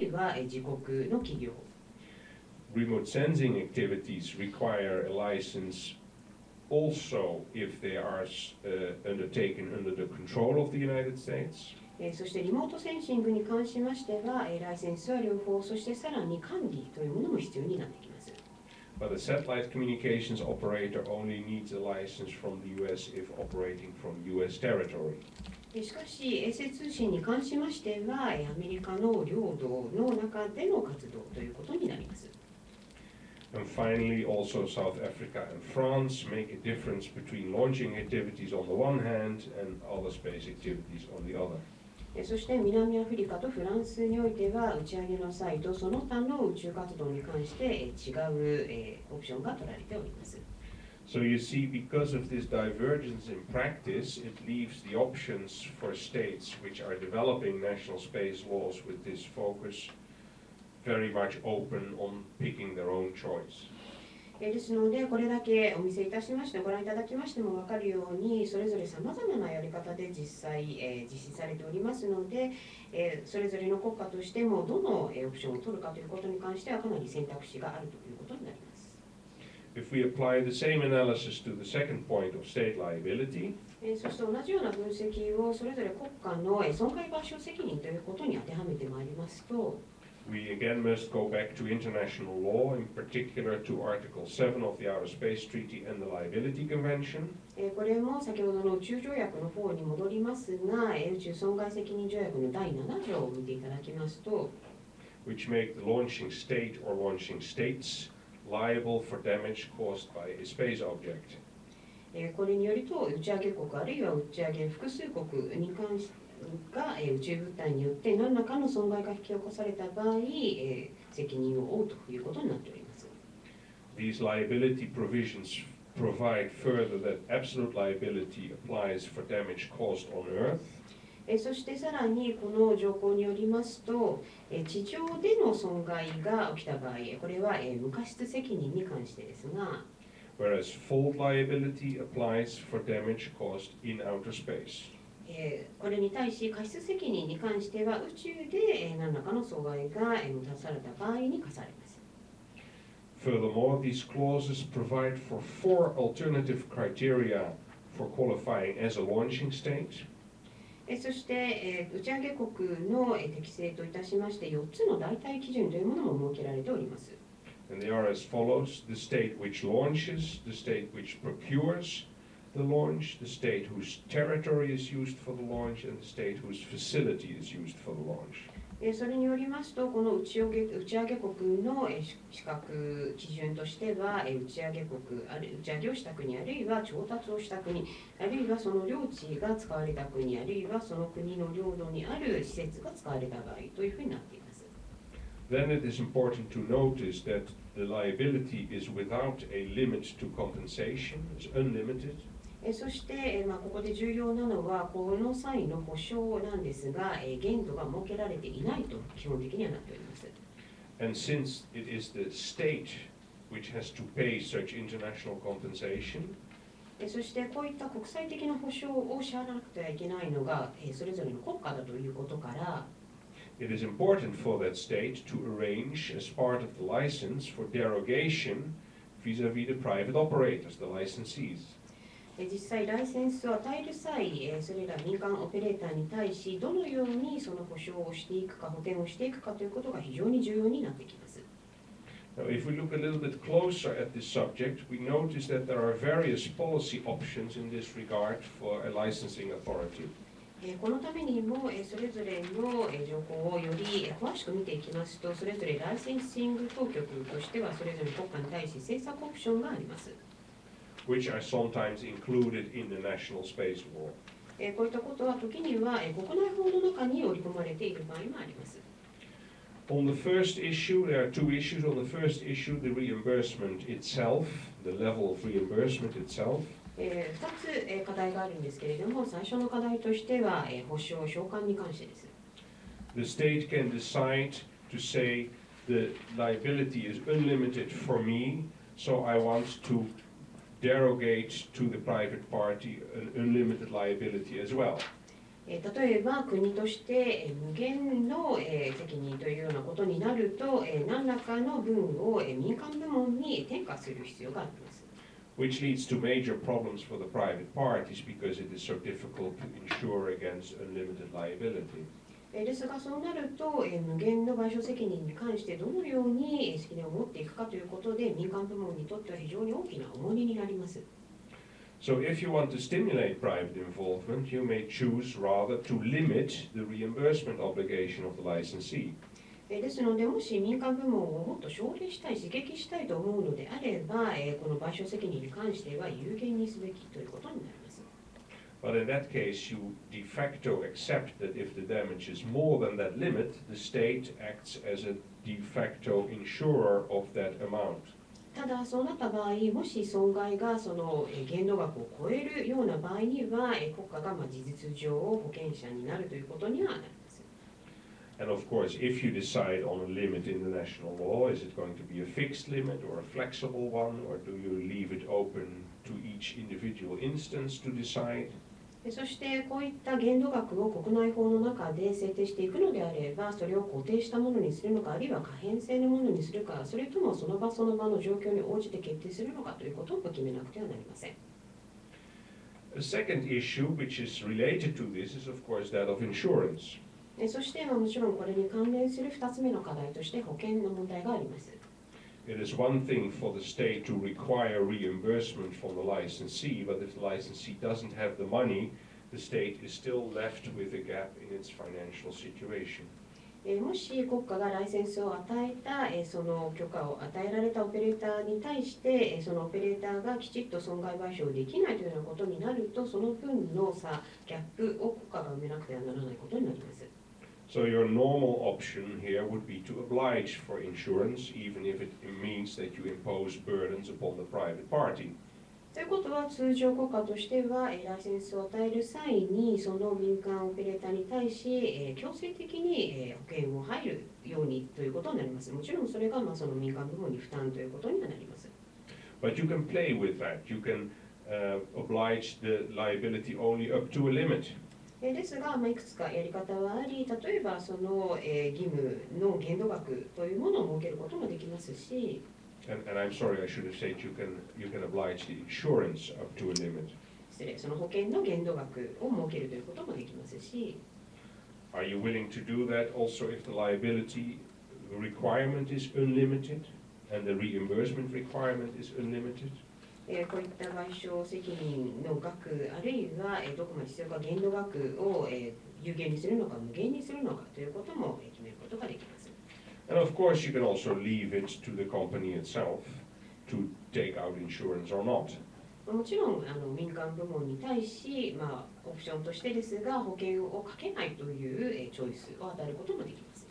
いは自国の企業。Remote sensing activities require a license also if they are undertaken under the control of the United States. そしてリモートセンシングに関しましては、ライセンスは両方、そしてさらに管理というものも必要になってきます。But a satellite communications operator only needs a license from the US if operating from US territory. しかし、衛星通信に関しましては、アメリカの領土の中での活動ということになります。And finally, also South Africa and France make a difference between launching activities on the one hand and other space activities on the other. そして南アフリカとフランスにおいては打ち上げの際とその他の宇宙活動に関して違うオプションが取られております。So you see, because of this divergence in practice, it leaves the options for states which are developing national space laws with this focus very much open on picking their own choice. ですので、これだけお見せいたしまして、ご覧いただきましても分かるように、それぞれさまざまなやり方で実際、実施されておりますので、それぞれの国家としてもどのオプションを取るかということに関してはかなり選択肢があるということになります。If we apply the same analysis to the second point of state liability, そして同じような分析をそれぞれ国家の損害賠償責任ということに当てはめてまいりますと、we again must go back to international law, in particular to Article 7 of the Outer Space Treaty and the Liability Convention. これも先ほどの宇宙条約の方に戻りますが、宇宙損害責任条約の第7条を見ていただきますと、which make the launching state or launching states liable for damage caused by a space object. これによりと打ち上げ国あるいは打ち上げ複数国に関してが宇宙物体によって何らかの損害が引き起こされた場合、責任を負うということになっております。These liability provisions provide further that absolute liability applies for damage caused on Earth. そしてさらにこの条項によりますと、地上での損害が起きた場合、これは無過失責任に関してですが、whereas fault liability applies for damage caused in outer space. これに対し過失責任に関しては宇宙で何らかの損害がもたらされた場合に課されます。Furthermore, these clauses provide for 4 alternative criteria for qualifying as a launching state. そして、打ち上げ国の適正といたしまして4つの代替基準というものも設けられております。And they are as follows: the state which launches, the state which procures the launch, the state whose territory is used for the launch, and the state whose facility is used for the launch. それによりますと、この打ち上げ国の資格基準としては、打ち上げ国、打ち上げをした国、あるいは調達をした国、あるいはその領地が使われた国、あるいはその国の領土にある施設が使われた場合というふうになっています。Then it is important to notice that the liability is without a limit to compensation, it's unlimited. そして、ここで重要なのは、この際の保証なんですが、限度が設けられていないと基本的にはなっております。And since it is the state which has to pay such international compensation, そしてこういった国際的な保証を支払わなくてはいけないのが、それぞれの国家だということから、it is important for that state to arrange, as part of the license, for derogation vis-à-vis the private operators, the licensees. 実際、ライセンスを与える際、それら民間オペレーターに対し、どのようにその保証をしていくか、補填をしていくかということが非常に重要になってきます。Now, if we look a little bit closer at this subject, we notice that there are various policy options in this regard for a licensing authority. このためにも、それぞれの条項をより詳しく見ていきますと、それぞれライセンシング当局としては、それぞれ国家に対し政策オプションがあります。which are sometimes included in the national space law. こういったことは時には国内法の中に織り込まれている場合もあります。On the first issue, there are two issues. On the first issue, the reimbursement itself, the level of reimbursement itself. 2つ課題があるんですけれども、最初の課題としては保証償還に関してです。The state can decide to say the liability is unlimited for me, so I want to derogate to the private party an unlimited liability as well. 例えば国として無限の責任というようなことになると、何らかの分を民間部門に転嫁する必要があります。Which leads to major problems for the private parties because it is so difficult to insure against unlimited liability. ですが、そうなると、無限の賠償責任に関してどのように責任を持っていくかということで、民間部門にとっては非常に大きな重荷になります。So if you want to stimulate private involvement, you may choose rather to limit the reimbursement obligation of the licensee. ですので、もし民間部門をもっと奨励したい、刺激したいと思うのであれば、この賠償責任に関しては有限にすべきということになります。But in that case, you de facto accept that if the damage is more than that limit, the state acts as a de facto insurer of that amount. ただ、そうなった場合、もし損害がその限度額を超えるような場合には、国家が事実上保険者になるということにはなります。And of course, if you decide on a limit in the national law, is it going to be a fixed limit or a flexible one, or do you leave it open to each individual instance to decide? そしてこういった限度額を国内法の中で制定していくのであれば、それを固定したものにするのか、あるいは可変性のものにするか、それともその場その場の状況に応じて決定するのかということを決めなくてはなりません。A second issue which is related to this is of course that of insurance. そしてもちろんこれに関連する2つ目の課題として保険の問題があります。It is one thing for the state to require reimbursement from the licensee, but if the licensee doesn't have the money, the state is still left with a gap in its financial situation. もし国家がライセンスを与えた、その許可を与えられたオペレーターに対して、そのオペレーターがきちっと損害賠償できないというようなことになると、その分の差、ギャップを国家が埋めなくてはならないことになります。So your normal option here would be to oblige for insurance, even if it means that you impose burdens upon the private party. ということは、通常国家としては、ライセンスを与える際に、その民間オペレーターに対し、強制的に保険を入るようにということになります。もちろんそれがその民間部門に負担ということにはなります。But you can play with that. You can oblige the liability only up to a limit. ですが、いくつかやり方はあり、例えばその義務の限度額というものを設けることもできますし、And I'm sorry, I should have said you can oblige the insurance up to a limit. 失礼、その保険の限度額を設けるということもできますし、Are you willing to do that also if the liability requirement is unlimited and the reimbursement requirement is unlimited? こういった賠償責任の額、あるいはどこまで必要か限度額を有限にするのか無限にするのかということも決めることができます。And of course, you can also leave it to the company itself to take out insurance or not. もちろん民間部門に対し、オプションとしてですが、保険をかけないというチョイスを与えることもできます。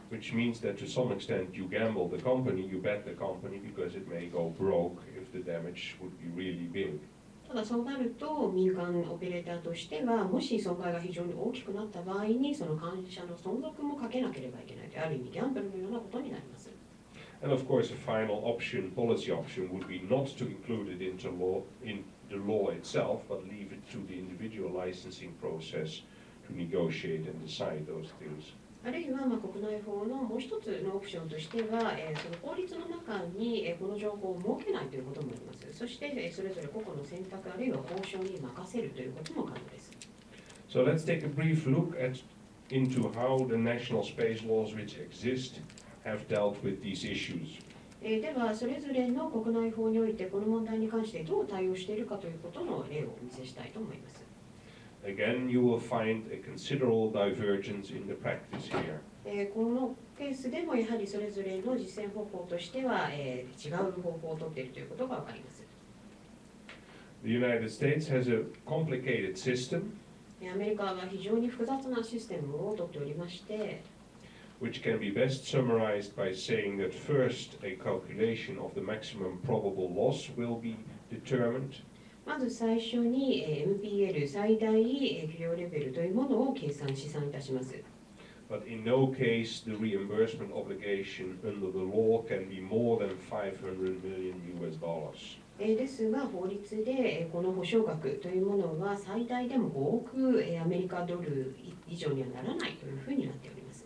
Which means that to some extent you gamble the company, you bet the company because it may go broke if the damage would be really big. ただそうなると民間オペレーターとしては、もし損害が非常に大きくなった場合に、その会社の存続もかけなければいけないという、ある意味ギャンブルのようなことになります。And of course, a final option, policy option, would be not to include it in the law itself, but leave it to the individual licensing process to negotiate and decide those things. あるいは国内法のもう一つのオプションとしては、その法律の中にこの情報を設けないということもあります。そしてそれぞれ個々の選択あるいは交渉に任せるということも可能です。So let's take a brief look into how the national space laws which exist have dealt with these issues. では、それぞれの国内法においてこの問題に関してどう対応しているかということの例をお見せしたいと思います。Again, you will find a considerable divergence in the practice here. このケースでもやはりそれぞれの実践方法としては、違う方法をとっているということがわかります。The United States has a complicated system アメリカは非常に複雑なシステムをとっておりまして、which can be best summarized by saying that first a calculation of the maximum probable loss will be determined. まず最初に MPL 最大許容レベルというものを計算試算いたします。But in no case the reimbursement obligation under the law can be more than $500 million. ですが、法律でこの保証額というものは最大でも5億アメリカドル以上にはならないというふうになっております。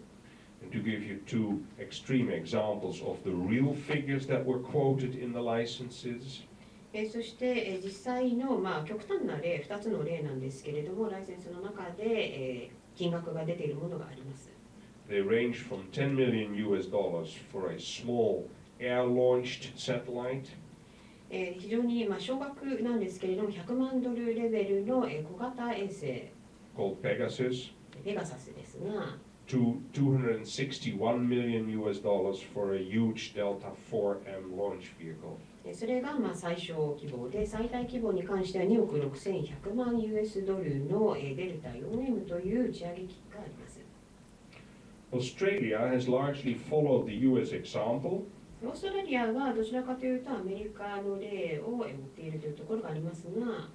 And to give you two extreme examples of the real figures that were quoted in the licenses, そして実際の、極端な例、2つの例なんですけれども、ライセンスの中で金額が出ているものがあります。they range from 10 million US dollars for a small air-launched satellite 非常に少額なんですけれども、100万ドルレベルの小型衛星 called Pegasus ペガサスですが、to 261 million US dollars for a huge Delta 4M launch vehicle. それが最小規模で、最大規模に関しては2億6100万 US ドルのデルタ 4M という打ち上げ機があります。Australia has largely followed the US example, オーストラリアはどちらかというとアメリカの例を追っているというところがありますが、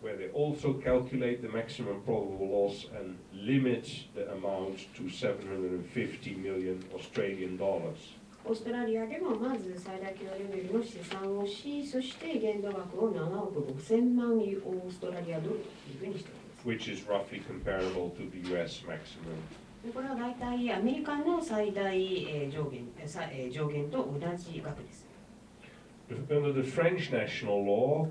where they also calculate the maximum probable loss and limit the amount to 750 million Australian dollars. オーストラリアでもまず最大規模レベルの試算をし、そして限度額を7億5000万オーストラリアドルというふうにしております。Which is roughly comparable to the US maximum. これは大体アメリカの最大上限と同じ額です。Under the French national law,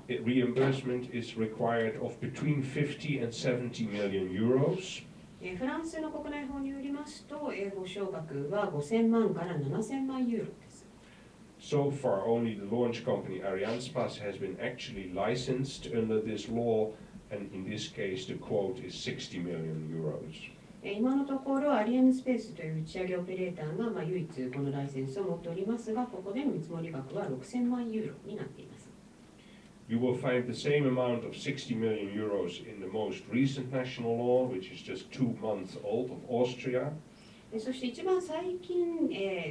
reimbursement is required of between 50 and 70 million euros. フランスの国内法によりますと、保証額は5000万から7000万ユーロです。So far, only the launch company Arianespace has been actually licensed under this law, and in this case, the quote is 60 million euros. 今のところ、アリアンスペースという打ち上げオペレーターが唯一このライセンスを持っておりますが、ここでの見積もり額は6000万ユーロになっています。You will find the same amount of 60 million euros in the most recent national law, which is just 2 months old, of Austria. そして一番最近、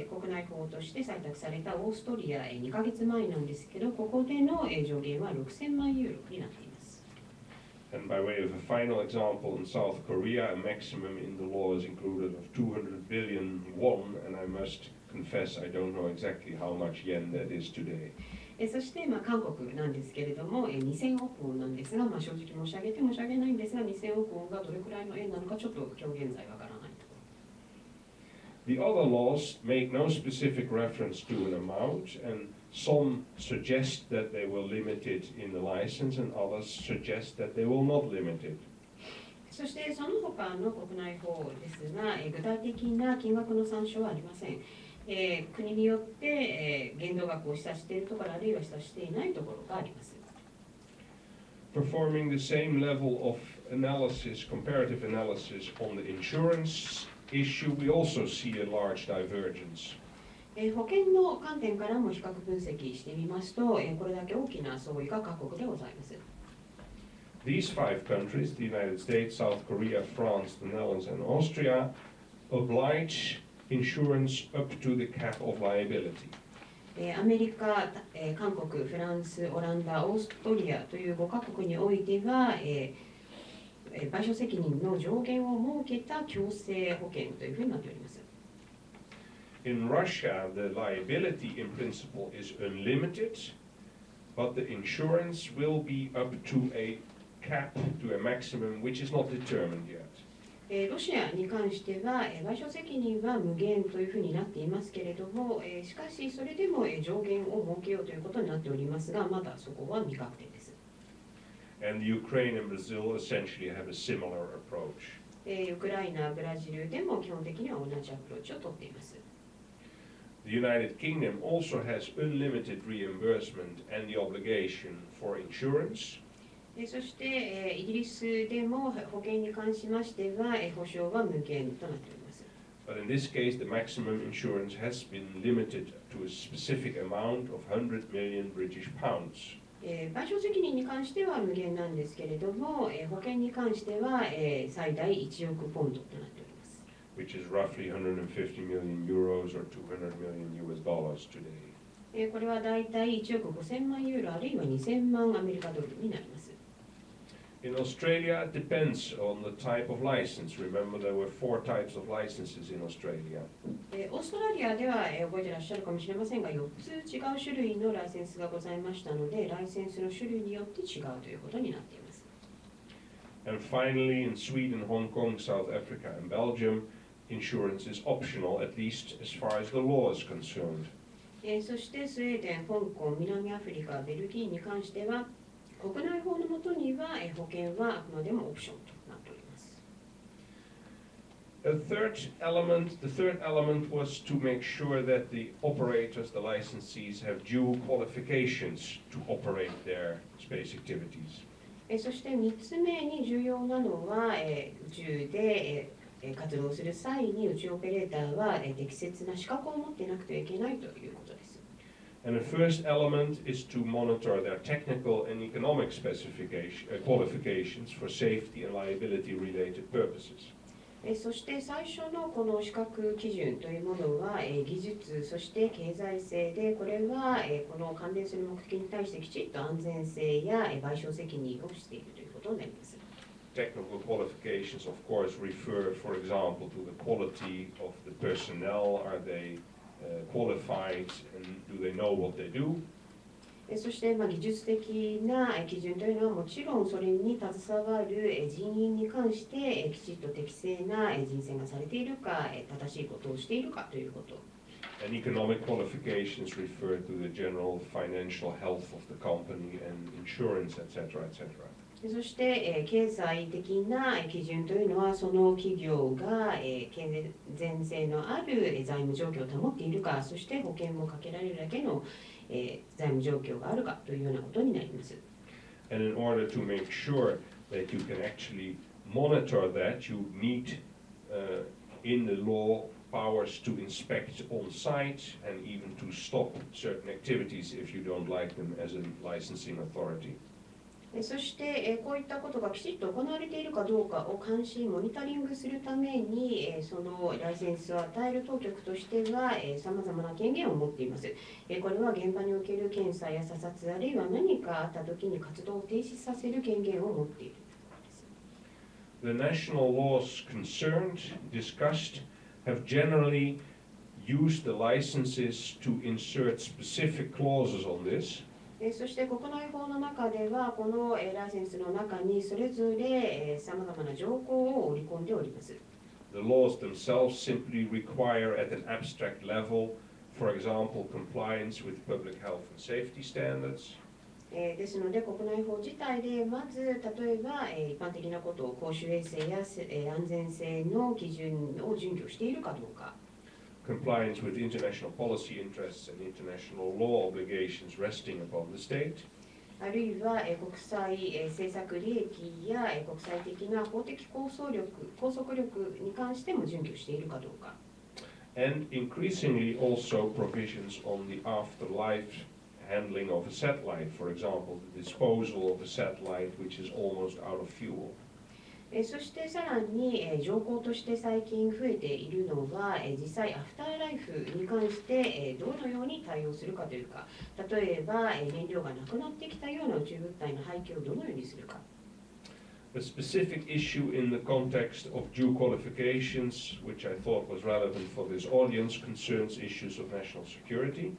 国内法として採択されたオーストリア、2ヶ月前なんですけど、ここでの、上限は6000万ユーロになっています。And by way of a final example, in South Korea, a maximum in the law is included of 200 billion won, and I must confess I don't know exactly how much yen that is today. そして、韓国なんですけれども、2000億ウォンなんですが、正直申し上げないんですが、2000億ウォンがどれくらいの円なのかちょっと今日現在わからないところ。The other laws make no specific reference to an amount, and some suggest that they will limit it in the license, and others suggest that they will not limit it. そしてその他の国内法ですが、具体的な金額の参照はありません。国によって、限度額を示唆しているところ、あるいは示唆していないところがあります。Performing the same level of analysis, comparative analysis on the insurance issue, we also see a large divergence. 保険の観点からも比較分析してみますと、これだけ大きな相違が各国でございます。These 5 countries, the United States, South Korea, France, the Netherlands, and Austria, oblige insurance up to the cap of liability. アメリカ、韓国、フランス、オランダ、オーストリアという5カ国においては、賠償責任の上限を設けた強制保険というふうになっております。In Russia, the liability in principle is unlimited, but the insurance will be up to a cap, to a maximum, which is not determined yet. ロシアに関しては、賠償責任は無限というふうになっていますけれども、しかしそれでも上限を設けようということになっておりますが、まだそこは未確定です。And Ukraine and Brazil essentially have a similar approach. ウクライナ、ブラジルでも基本的には同じアプローチをとっています。The United Kingdom also has unlimited reimbursement and the obligation for insurance. そして、イギリスでも保険に関しましては、保証は無限となっております。But in this case, the maximum insurance has been limited to a specific amount of 100 million British pounds. 賠償責任に関しては無限なんですけれども、保険に関しては、最大1億ポンドとなっております。Which is roughly 150 million euros or 200 million US dollars today. これはだいたい1億5000万ユーロあるいは2000万アメリカドルになります。In Australia, it depends on the type of license. Remember, there were 4 types of licenses in Australia. オーストラリアでは、覚えてらっしゃるかもしれませんが、4つ違う種類のライセンスがございましたので、ライセンスの種類によって違うということになっています。And finally, in Sweden, Hong Kong, South Africa, and Belgium, insurance is optional, at least as far as the law is concerned. そしてスウェーデン、香港、南アフリカ、ベルギーに関しては、国内法の下には保険はあくまでもオプションとなっております。The third element was to make sure that the operators, the licensees, have due qualifications to operate their space activities. そして3つ目に重要なのは、宇宙で活動する際に宇宙オペレーターは適切な資格を持っていなくてはいけないということです。And the first element is to monitor their technical and economic qualifications for safety and liability related purposes. そして最初のこの資格基準というものは技術、そして経済性で、これはこの関連する目的に対してきちっと安全性や賠償責任をしているということになります。Technical qualifications, of course, refer, for example, to the quality of the personnel. Are they qualified and do they know what they do? そして技術的な基準というのはもちろんそれに携わる人員に関してきちっと適正な人選がされているか、正しいことをしているかということ。And economic qualifications refer to the general financial health of the company and insurance, etc., etc. そして経済的な基準というのはその企業が健全性のある財務状況を保っているか、そして保険もかけられるだけの財務状況があるかというようなことになります。And in order to make sure that you can actually monitor that, you need in the law powers to inspect on site and even to stop certain activities if you don't like them as a licensing authority. そしてこういったことがきちっと行われているかどうかを監視、モニタリングするためにそのライセンスを与える当局としてはさまざまな権限を持っています。これは現場における検査や査察、あるいは何かあったときに活動を停止させる権限を持っているということです。The national laws concerned, discussed, have generally used the licenses to insert specific clauses on this. そして国内法の中ではこのライセンスの中にそれぞれさまざまな条項を織り込んでおります。The laws themselves simply require at an abstract level, for example, compliance with public health and safety standards. ですので国内法自体でまず例えば一般的なことを公衆衛生や安全性の基準を準拠しているかどうか。Compliance with international policy interests and international law obligations resting upon the state. あるいは国際政策利益や国際的な法的拘束力に関しても準拠しているかどうか。And increasingly also provisions on the afterlife handling of a satellite, for example, the disposal of a satellite which is almost out of fuel. そしてさらに条項として最近増えているのは実際アフターライフに関してどのように対応するかというか、例えば燃料がなくなってきたような宇宙物体の廃棄をどのようにするか。A specific issue in the context of due qualifications, which I thought was relevant for this audience, concerns issues of national security.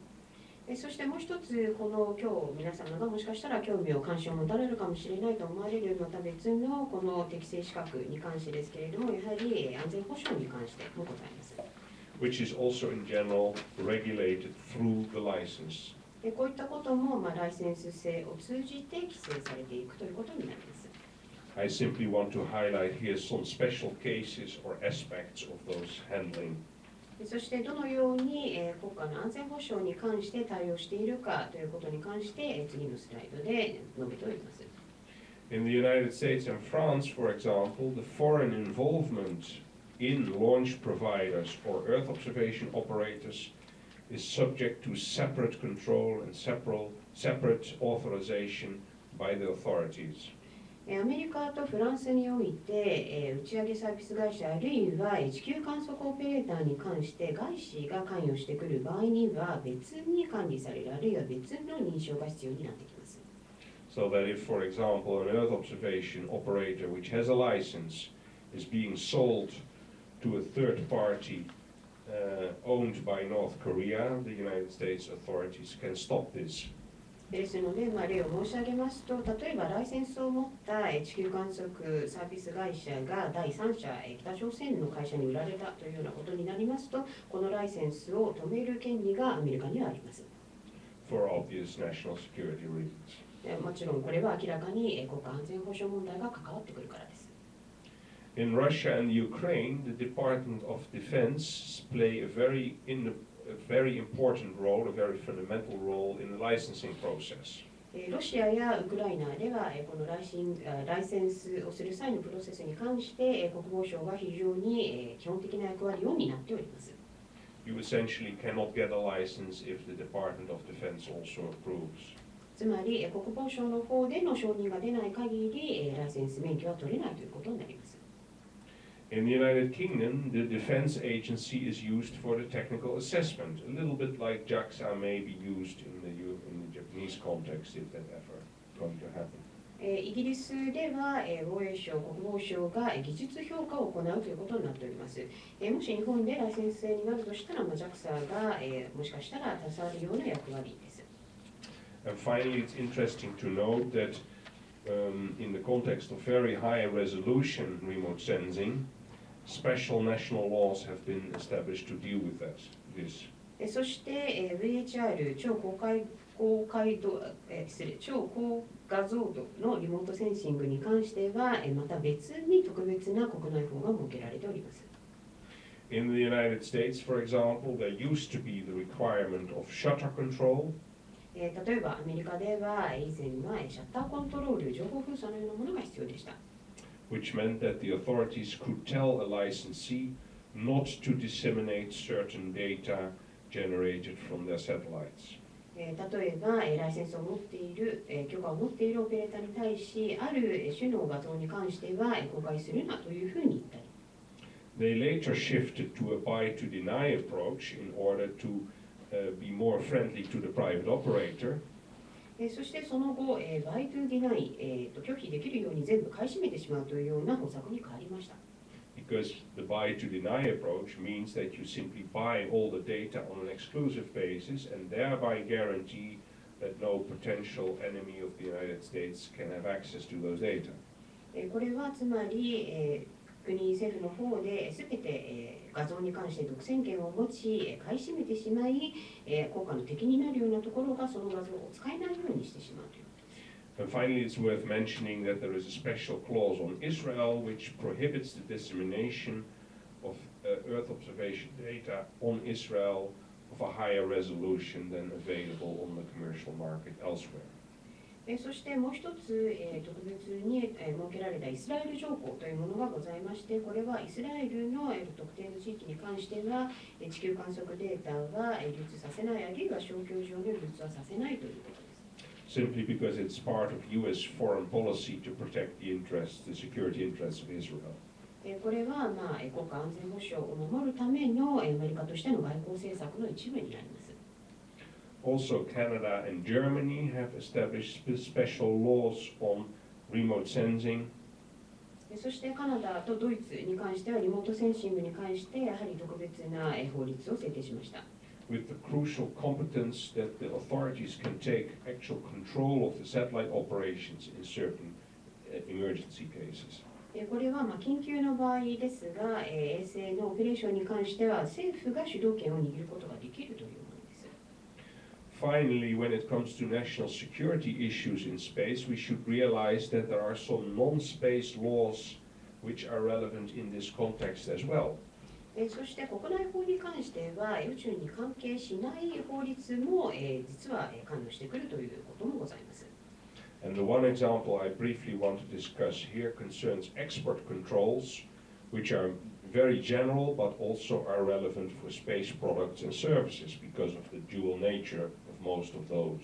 そしてもう一つ、この今日皆様がもしかしたら興味を関心を持たれるかもしれないと思われるまた別のこの適正資格に関してですけれども、やはり安全保障に関してもございます。Which is also in general regulated through the license. こういったこともライセンス制を通じて規制されていくということになります。I simply want to highlight here some special cases or aspects of those handling. そしてどのように国家の安全保障に関して対応しているかということに関して次のスライドで述べております。In the United States and France, for example, the foreign involvement in launch providers or Earth observation operators is subject to separate control and separate authorization by the authorities. アメリカとフランスにおいて、打ち上げサービス会社あるいは地球観測オペレーターに関して外資が関与してくる場合には別に管理される、あるいは別の認証が必要になってきます。So that if, for example, an Earth observation operator which has a license is being sold to a third party owned by North Korea, the United States authorities can stop this. ですので、例を申し上げますと、例えばライセンスを持った地球観測サービス会社が第三者、北朝鮮の会社に売られたというようなことになりますと、このライセンスを止める権利がアメリカにはあります。For obvious national security reasons. もちろんこれは明らかに国家安全保障問題が関わってくるからです。In Russia and Ukraine, the Department of Defense play a very important role, a very fundamental role in the licensing process. ロシアやウクライナではこのライセンスをする際のプロセスに関して国防省が非常に基本的な役割を担っております。You essentially cannot get a license if the Department of Defense also approves. つまり国防省の方での承認が出ない限りライセンス免許は取れないということになります。In the United Kingdom, the defense agency is used for the technical assessment, a little bit like JAXA may be used in the Japanese context, if that ever going to happen. イギリスでは防衛省、国防省が技術評価を行うということになっております。もし日本でライセンス制になるとしたら、JAXA がもしかしたら携わるような役割です。And finally, it's interesting to note that in the context of very high resolution remote sensing, special national laws have been established to deal with this. そして VHR 超高画像度のリモートセンシングに関してはまた別に特別な国内法が設けられております。In the United States, for example, there used to be the requirement of shutter control. 例えばアメリカでは以前はシャッターコントロール、情報封鎖のようなものが必要でした。Which meant that the authorities could tell a licensee not to disseminate certain data generated from their satellites. 例えばライセンスを持っている、許可を持っているオペレーターに対し、ある種の画像に関しては公開するなというふうに言ったり。They later shifted to a buy to deny approach in order to be more friendly to the private operator. そしてその後、バイトゥディナイ、拒否できるように全部買い占めてしまうというような方策に変わりました。Because the buy to deny approach means that you simply buy all the data on an exclusive basis and thereby guarantee that no potential enemy of the United States can have access to those data. これはつまり、国政府の方で全て、画像に関して独占権を持ち、買い占めてしまい、国家の敵になるようなところがその画像を使えないようにしてしまうということです。And finally, it's worth mentioning that there is a special clause on Israel which prohibits the dissemination of Earth observation data on Israel of a higher resolution than available on the commercial market elsewhere. そしてもう一つ、特別に設けられたイスラエル条項というものがございまして、これはイスラエルの特定の地域に関しては地球観測データは流通させない、あるいは商標上で流通はさせないということです。Simply because it's part of U.S. foreign policy to protect the security interests of Israel. これは、国家安全保障を守るためのアメリカとしての外交政策の一部になります。Also, Canada and Germany have established special laws on remote sensing. そしてカナダとドイツに関してはリモートセンシングに関してやはり特別な法律を制定しました。With the crucial competence that the authorities can take actual control of the satellite operations in certain emergency cases. これは緊急の場合ですが、衛星のオペレーションに関しては政府が主導権を握ることができるというものです。Finally, when it comes to national security issues in space, we should realize that there are some non-space laws which are relevant in this context as well. そして国内法に関しては宇宙に関係しない法律も実は関与してくるということもございます。And the one example I briefly want to discuss here concerns export controls, which are very general but also are relevant for space products and services because of the dual nature of most of those.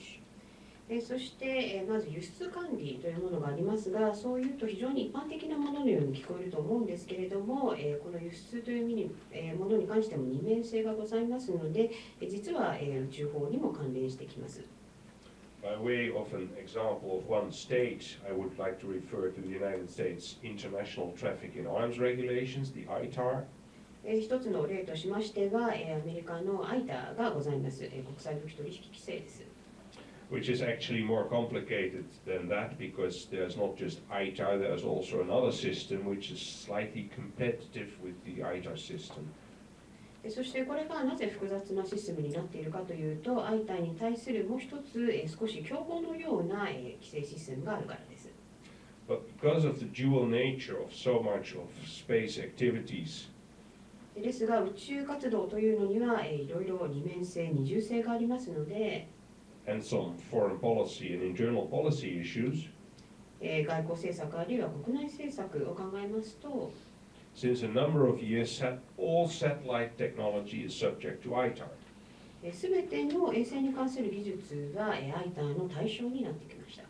そしてまず輸出管理というものがありますが、そういうと非常に一般的なもののように聞こえると思うんですけれども、この輸出というものに関しても二面性がございますので、実は宇宙法にも関連してきます。By way of an example of one state, I would like to refer to the United States International Traffic in Arms Regulations, the ITAR. 一つの例としましては、アメリカの ITAR がございます。国際武器取引規制です。Which is actually more complicated than that because there's not just ITAR, there's also another system which is slightly competitive with the ITAR system. そしてこれがなぜ複雑なシステムになっているかというと、ITAR に対するもう一つ少し競合のような規制システムがあるからです。But because of the dual nature of so much of space activities, ですが、宇宙活動というのにはいろいろ二面性、二重性がありますので、and some foreign policy and internal policy issues, 外交政策あるいは国内政策を考えますと、since a number of years, all satellite technology is subject to ITAR. すべての衛星に関する技術は ITAR の対象になってきました。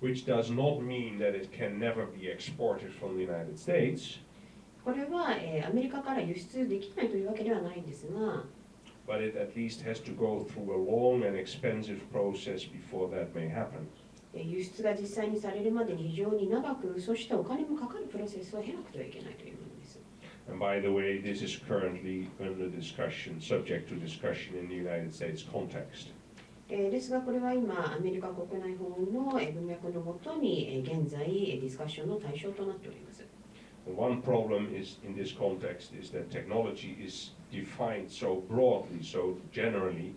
Which does not mean that it can never be exported from the United States, これはアメリカから輸出できないというわけではないんですが、but it at least has to go through a long and expensive process before that may happen. 輸出が実際にされるまでに非常に長く、そしてお金もかかるプロセスを経なくてはいけないというものです。And by the way, this is currently under discussion, subject to discussion in the United States context. ですが、これは今、アメリカ国内法の文脈のもとに現在、ディスカッションの対象となっております。And one problem is in this context is that technology is defined so broadly, so generally.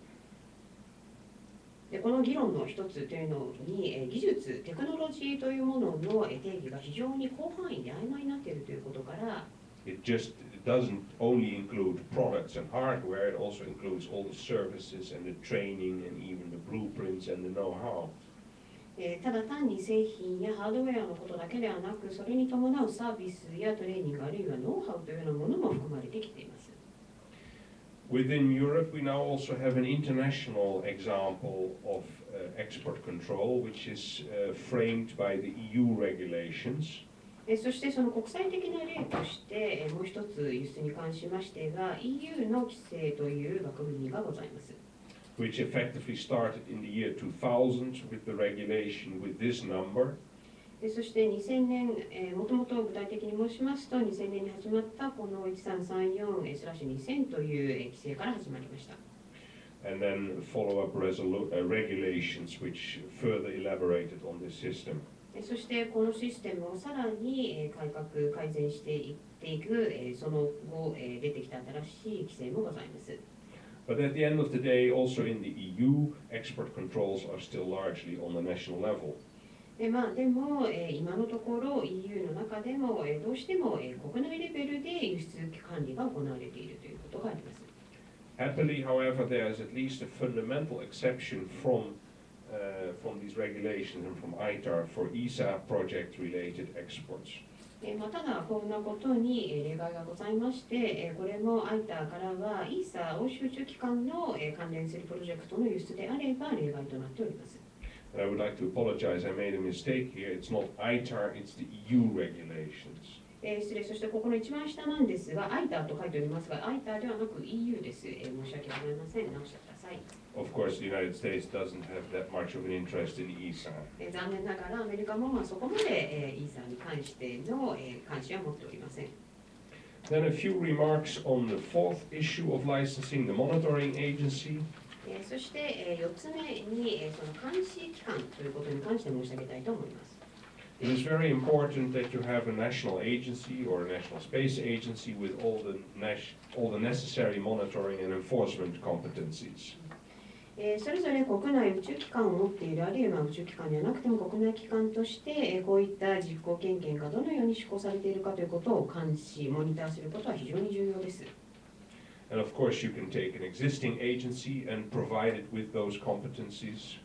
でこの議論の一つというのに、技術、テクノロジーというものの定義が非常に広範囲で曖昧になっているということから、It doesn't only include products and hardware, it also includes all the services and the training and even the blueprints and the know-how. ただ単に製品やハードウェアのことだけではなく、それに伴うサービスやトレーニング、あるいはノウハウというようなものも含まれてきています。Within Europe, we now also have an international example of export control, which is framed by the EU regulations. そしてその国際的な例として、もう一つ輸出に関しましては EU の規制という枠組みがございます。Which effectively started in the year 2000 with the regulation with this number. そして2000年、もともと具体的に申しますと、2000年に始まったこの1334/2000という規制から始まりました。And then follow-up regulations which further elaborated on this system. そしてこのシステムをさらに改革、改善していっていく、その後出てきた新しい規制もございます。But at the end of the day, also in the EU, export controls are still largely on the national level. でも、今のところ EU の中でも、どうしても、国内レベルで輸出管理が行われているということがあります。Happily, however, there is at least a fundamental exception from these regulations and from ITAR for ESA project-related exports. ただ、こんなことに例外がございまして、これも ITAR からは ESA 欧州宇宙機関の関連するプロジェクトの輸出であれば例外となっております。And I would like to apologize, I made a mistake here. It's not ITAR, it's the EU regulations. 失礼、そしてここの一番下なんですが、ITAR と書いておりますが、ITAR ではなく EU です。申し訳ございません。直してください。Of course, the United States doesn't have that much of an interest in ESA. 残念ながらアメリカもそこまで ESA に関しての関心は持っておりません。Then a few remarks on the fourth issue of licensing, the monitoring agency. そして4つ目にその監視機関ということに関して申し上げたいと思います。It is very important that you have a national agency or a national space agency with all the necessary monitoring and enforcement competencies. それぞれ国内宇宙機関を持っている、あるいは宇宙機関ではなくても国内機関としてこういった実行権限がどのように施行されているかということを監視、モニターすることは非常に重要です。And of course, you can take an existing agency and provide it with those competencies.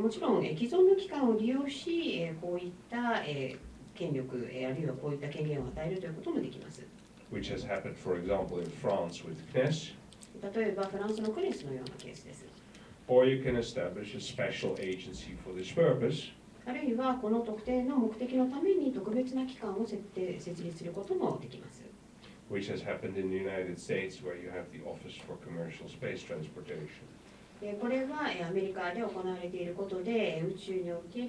もちろん既存の機関を利用し、こういった権力、あるいはこういった権限を与えるということもできます。Which has happened, for example, in France with CNES. 例えばフランスのクネスのようなケースです。Or you can establish a special agency for this purpose. あるいはこの特定の目的のために特別な機関を設立することもできます。Which has happened in the United States, where you have the Office for Commercial Space Transportation. これはアメリカで行われていることで、宇宙における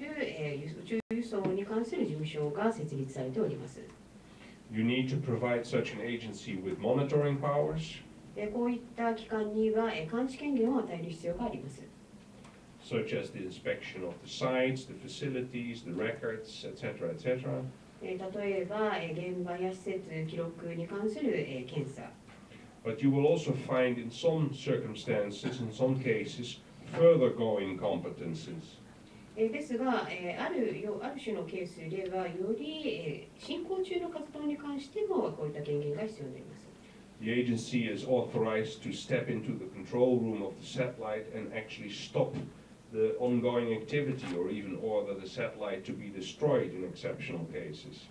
宇宙輸送に関する事務所が設立されております。You need to provide such an agency with monitoring powers, こういった機関には監視権限を与える必要があります。such as the inspection of the sites, the facilities, the records, etc., etc. 例えば現場や施設、記録に関する検査。But you will also find in some circumstances, in some cases, further going competences. ですが、ある種のケースでは、より進行中の活動に関してもこういった権限が必要になります。The agency is authorized to step into the control room of the satellite and actually stop the ongoing activity or even order the satellite to be destroyed in exceptional cases.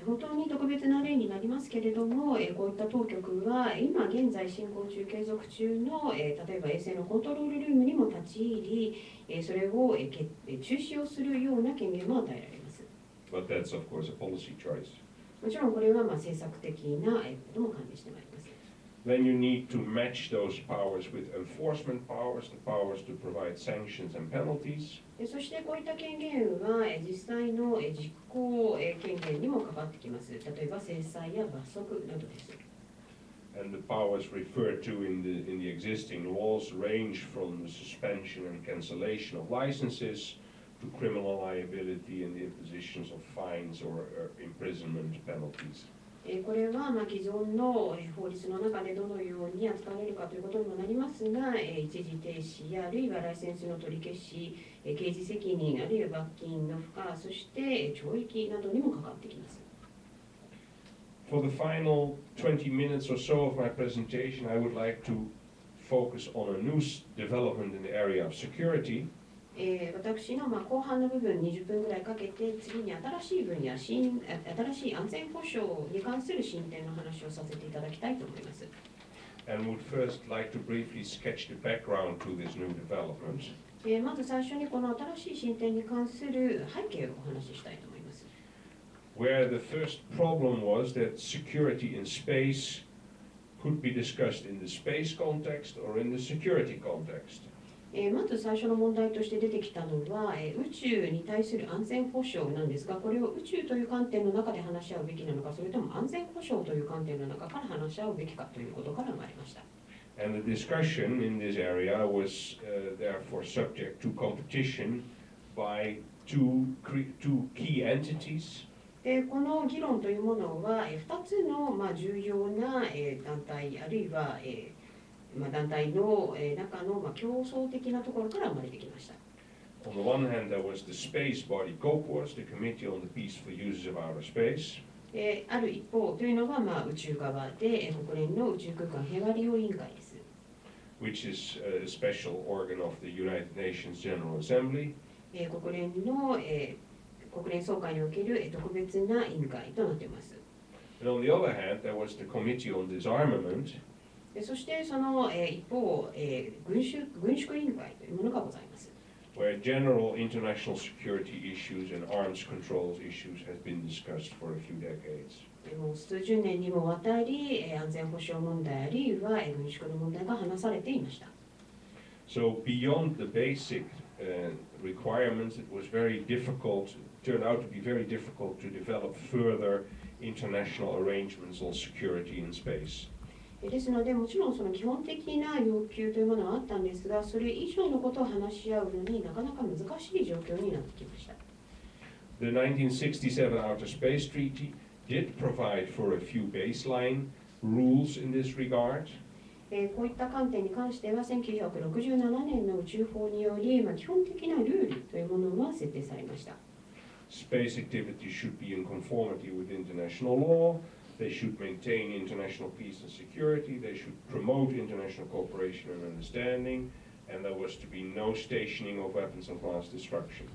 本当に特別な例になりますけれども、こういった当局は今現在進行中、継続中の、例えば衛星のコントロールルームにも立ち入り、それを中止をするような権限も与えられます。But that's of course a policy choice. もちろんこれは政策的なことも管理してまいります。Then you need to match those powers with enforcement powers, the powers to provide sanctions and penalties. そしてこういった権限は実際の実行権限にもかかってきます。例えば制裁や罰則などです。And the powers referred to in the existing laws range from the suspension and cancellation of licenses to criminal liability and the impositions of fines or imprisonment penalties. これは既存の法律の中でどのように扱われるかということにもなりますが、一時停止やあるいはライセンスの取り消し、刑事責任、あるいは罰金の付加、そして懲役などにもかかってきます。For the final 20 minutes or so of my presentation, I would like to focus on a new development in the area of security. 私の後半の部分20分ぐらいかけて次に新しい分野、新しい安全保障に関する進展の話をさせていただきたいと思います。And would first like to briefly sketch the background to this new development. まず最初にこの新しい進展に関する背景をお話ししたいと思います。Where the first problem was that security in space could be discussed in the space context or in the security context. まず最初の問題として出てきたのは宇宙に対する安全保障なんですが、これを宇宙という観点の中で話し合うべきなのか、それとも安全保障という観点の中から話し合うべきかということから生まれました。And the discussion in this area was therefore subject to competition by two key entities. この議論というものは2つの重要な団体、あるいは団体の中の競争的なところから生まれてきました。On the one hand, there was the space body COPUOS, the Committee on the Peaceful Use of Outer Space. ある一方というのが宇宙側で国連の宇宙空間平和利用委員会です。Which is a special organ of the United Nations General Assembly. 国連総会における特別な委員会となっています。And on the other hand, there was the Committee on Disarmament. そしてその一方、軍縮委員会というものがございます。Where general international security issues and arms controls issues has been discussed for a few decades. もう数十年にもわたり安全保障問題あるいは軍縮の問題が話されていました。So beyond the basic requirements, it was very difficult, turned out to be very difficult to develop further international arrangements on security in space. ですので、もちろんその基本的な要求というものはあったんですが、それ以上のことを話し合うのになかなか難しい状況になってきました。The 1967 Outer Space Treaty did provide for a few baseline rules in this regard. こういった観点に関しては、1967年の宇宙法により、基本的なルールというものは設定されました。Space activities should be in conformity with international law. They should maintain international peace and security. They should promote international cooperation and understanding. And there was to be no stationing of weapons of mass destruction.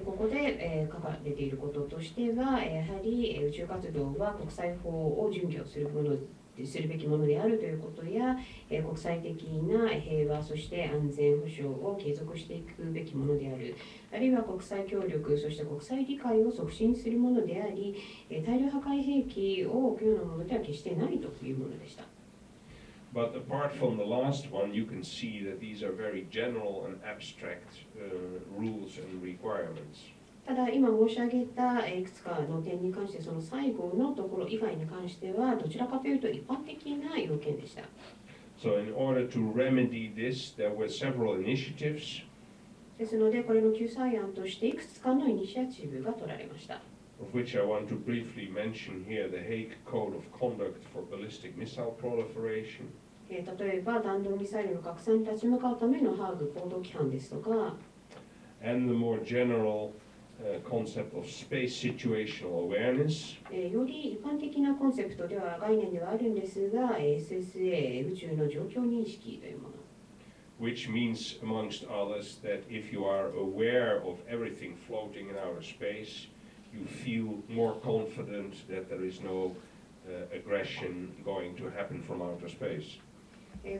ここで書かれていることとしては、やはり宇宙活動は国際法を準拠するべきものであるということや、国際的な平和、そして安全保障を継続していくべきものである、あるいは国際協力、そして国際理解を促進するものであり、大量破壊兵器を置くようなものでは決してないというものでした。But apart from the last one, you can see that these are very general and abstract rules and requirements. ただ今申し上げたいくつかの点に関して、その最後のところ以外に関してはどちらかというと一般的な要件でした。So in order to remedy this, there were several initiatives. ですので、これの救済案としていくつかのイニシアチブが取られました。Of which I want to briefly mention here the Hague Code of Conduct for Ballistic Missile Proliferation. 例えば弾道ミサイルの拡散に立ち向かうためのハーグ行動規範ですとか、And the more general concept of space situational awareness. より一般的なコンセプトでは概念ではあるんですが、SSA 宇宙の状況認識というもの。Which means, amongst others, that if you are aware of everything floating in outer space, you feel more confident that there is no aggression going to happen from outer space.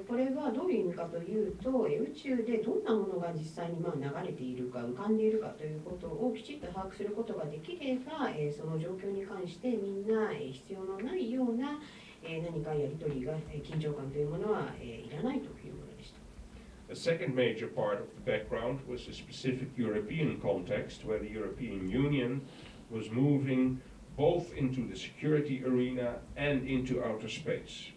これはどういう意味かというと、宇宙でどんなものが実際に流れているか浮かんでいるかということをきちっと把握することができれば、その状況に関してみんな必要のないような何かやり取りが緊張感というものはいらないというものでした。A second major part of the background was a specific European context where the European Union was moving both into the security arena and into outer space.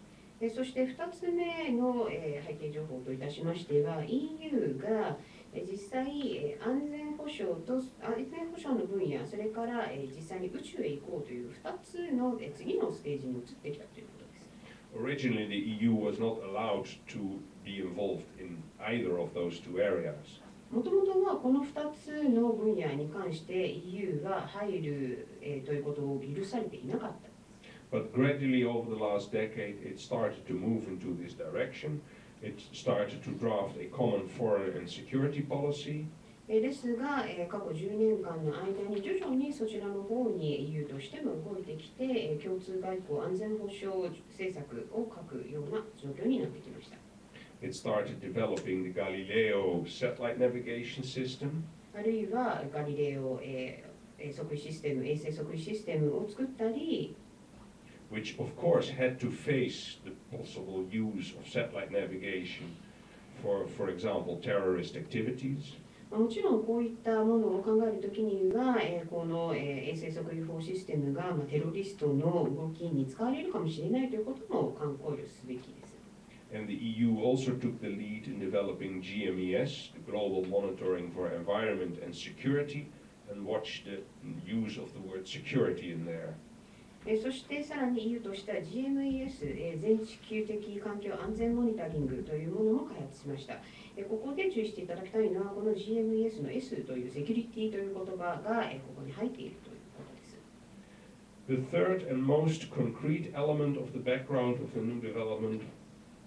そして2つ目の背景情報といたしましては、 EU が実際安全保障の分野、それから実際に宇宙へ行こうという2つの次のステージに移ってきたということです。Originally, the EU was not allowed to be involved in either of those two areas. もともとはこの2つの分野に関して EU が入るということを許されていなかった。But gradually over the last decade, it started to move into this direction. It started to draft a common foreign and security policy. ですが、過去10年間の間に徐々にそちらの方に EU としても動いてきて、共通外交安全保障政策を書くような状況になってきました。It started developing the Galileo satellite navigation system. あるいはガリレオ、測位システム、衛星測位システムを作ったり、which of course had to face the possible use of satellite navigation for example, terrorist activities. もちろんこういったものを考えるときには、この衛星測位法システムがテロリストの動きに使われるかもしれないということも考慮すべきです。And the EU also took the lead in developing GMES, the Global Monitoring for Environment and Security, and watched the use of the word security in there. そしてさらに EU とした GMES、全地球的環境安全モニタリングというものも開発しました。ここで注意していただきたいのは、この GMES の S というセキュリティという言葉がここに入っているということです。The third and most concrete element of the background of the new development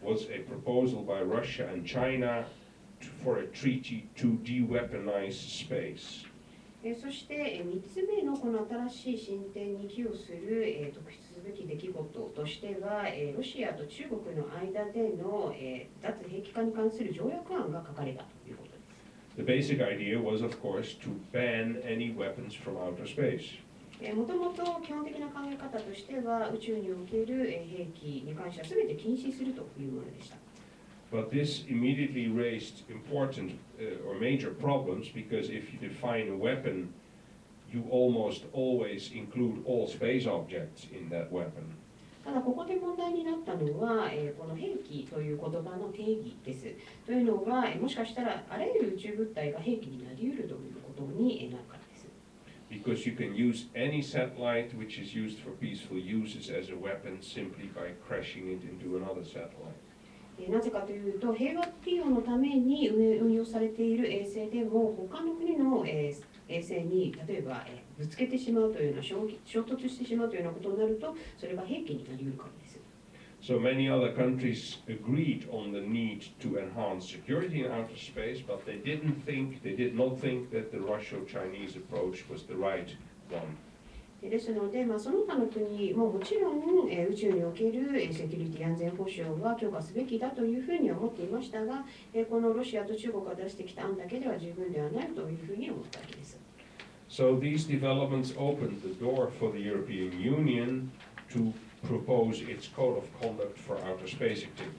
was a proposal by Russia and China for a treaty to de-weaponize space. そして3つ目のこの新しい進展に寄与する特筆すべき出来事としては、ロシアと中国の間での脱兵器化に関する条約案が書かれたということです。The basic idea was, of course, to ban any weapons from outer space. もともと基本的な考え方としては、宇宙における兵器に関しては全て禁止するというものでした。But this immediately raised important or major problems because if you define a weapon, you almost always include all space objects in that weapon. ただここで問題になったのは、この兵器という言葉の定義です。というのは、もしかしたらあらゆる宇宙物体が兵器になり得るということになるからです。Because you can use any satellite which is used for peaceful uses as a weapon simply by crashing it into another satellite. なぜかというと、平和利用のために運用されている衛星でも、他の国の衛星に例えばぶつけてしまうというような衝突してしまうというようなことになると、それが兵器になり得るからです。So many other countries agreed on the need to enhance security in outer space, but they did not think that the Russo-Chinese approach was the right one. ですので、その他の国ももちろん宇宙におけるセキュリティ安全保障は強化すべきだというふうには思っていましたが、このロシアと中国が出してきた案だけでは十分ではないというふうに思ったわけです。So these developments opened the door for the European Union to propose its code of conduct for outer space activities.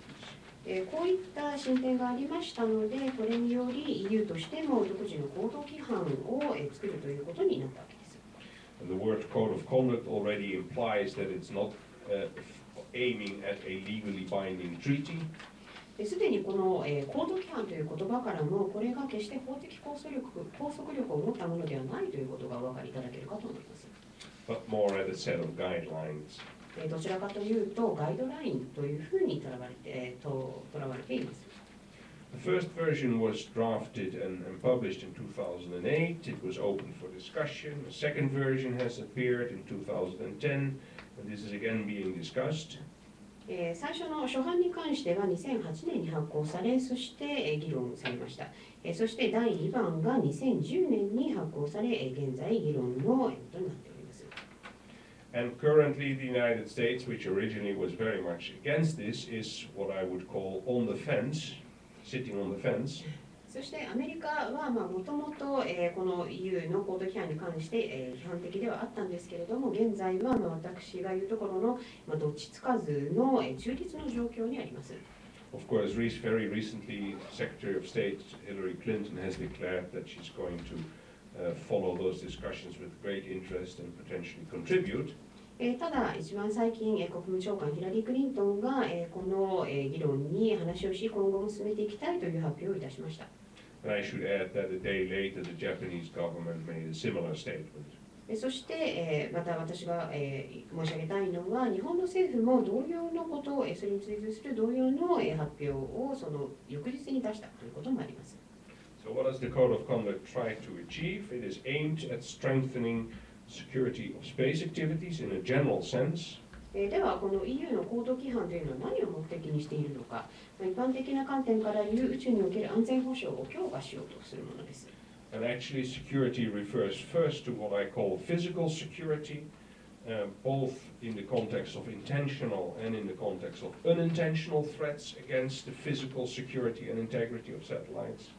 こういった進展がありましたので、これにより EU としても独自の行動規範を作るということになったわけです。And the word code of conduct already implies that it's not aiming at a legally binding treaty. すでにこの行動規範という言葉からも、これが決して法的拘束力を持ったものではないということがお分かりいただけるかと思います。But more at a set of guidelines. どちらかというと、ガイドラインというふうにとらわれています。The first version was drafted and published in 2008. It was open for discussion. A second version has appeared in 2010, and this is again being discussed. 最初の初版に関しては2008年に発行され、そして議論されました。そして第2版が2010年に発行され、現在議論のことになっております。And currently the United States, which originally was very much against this, is what I would call on the fence, sitting on the fence. そしてアメリカはもともとこの EU の行動規範に関して批判的ではあったんですけれども、現在は私が言うところのどっちつかずの中立の状況にあります。Of course, very recently, Secretary of State Hillary Clinton has declared that she's going to follow those discussions with great interest and potentially contribute. ただ、一番最近、国務長官ヒラリー・クリントンがこの議論に話をし、今後も進めていきたいという発表をいたしました。And I should add that a day later, the Japanese government made a similar statement. そして、また私が申し上げたいのは、日本の政府も同様のことを、それに追随する同様の発表をその翌日に出したということもあります。So what does the Code of Conduct try to achieve? It is aimed at strengthening security of space activities in a general sense. では、この EU の行動規範というのは何を目的にしているのか、一般的な観点から言う宇宙における安全保障を強化しようとするものです。And actually, security refers first to what I call physical security, both in the context of intentional and in the context of unintentional threats against the physical security and integrity of satellites.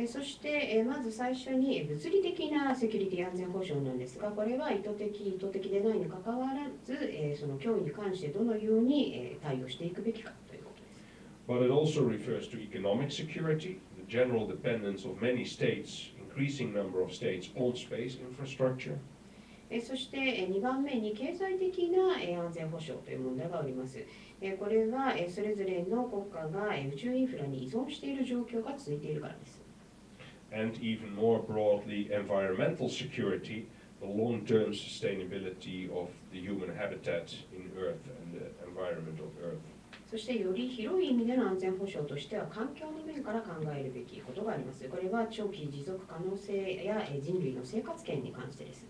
そして、まず最初に物理的なセキュリティ安全保障なんですが、これは意図的でないにかかわらず、その脅威に関してどのように対応していくべきかということです。But it also refers to economic security, the general dependence of many states, increasing number of states on space infrastructure. そして2番目に経済的な安全保障という問題があります。これはそれぞれの国家が宇宙インフラに依存している状況が続いているからです。And even more broadly, environmental security, the long-term sustainability of the human habitat in Earth and the environment of Earth. そしてより広い意味での安全保障としては環境の面から考えるべきことがあります。これは長期持続可能性や人類の生活圏に関してです。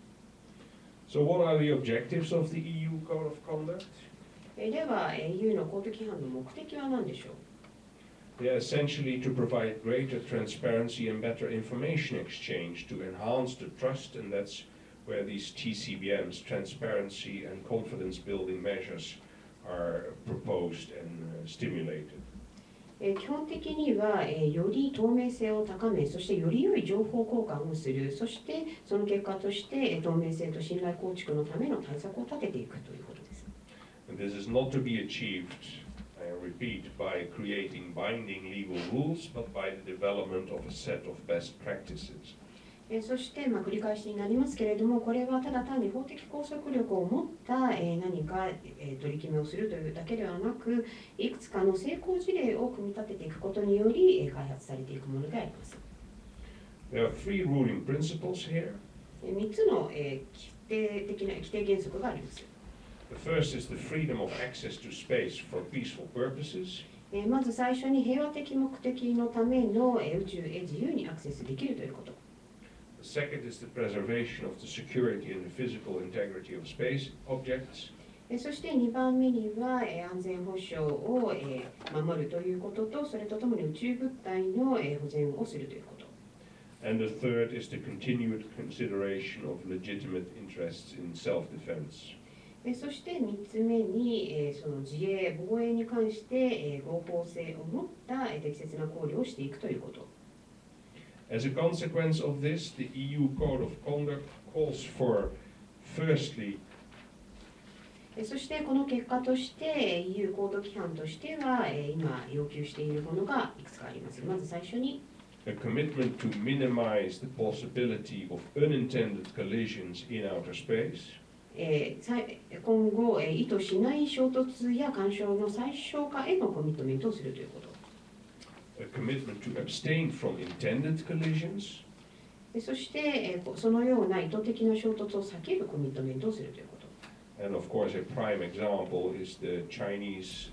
So what are the objectives of the EU Code of Conduct? では EU の行動規範の目的は何でしょう？ They are essentially to provide greater transparency and better information exchange to enhance the trust, and that's where these TCBMs, transparency and confidence building measures, are proposed and stimulated. 基本的にはより透明性を高め、そしてより良い情報交換をする、そしてその結果として透明性と信頼構築のための対策を立てていくということです。And this is not to be achieved, I repeat, by creating binding legal rules, but by the development of a set of best practices. そして、繰り返しになりますけれども、これはただ単に法的拘束力を持った何か取り決めをするというだけではなく、いくつかの成功事例を組み立てていくことにより開発されていくものであります。There are three ruling principles here. 3つの規定原則があります。The first is the freedom of access to space for peaceful purposes. まず最初に平和的目的のための宇宙へ自由にアクセスできるということ。The second is the preservation of the security and the physical integrity of space objects. そして2番目には安全保障を守るということと、それとともに宇宙物体の保全をするということ。And the third is the continued consideration of legitimate interests in self-defense. そして3つ目にその自衛・防衛に関して合法性を持った適切な考慮をしていくということ。As a consequence of this, the EU Code of Conduct calls for, firstly, そしてこの結果として EU 高度規範としては今要求しているものがいくつかあります。まず最初に A commitment to minimize the possibility of unintended collisions in outer space. 今後意図しない衝突や干渉の最小化へのコミットメントをするということ。A commitment to abstain from intended collisions. そしてそのような意図的な衝突を避けるコミットメントをするということ。And of course, a prime example is the Chinese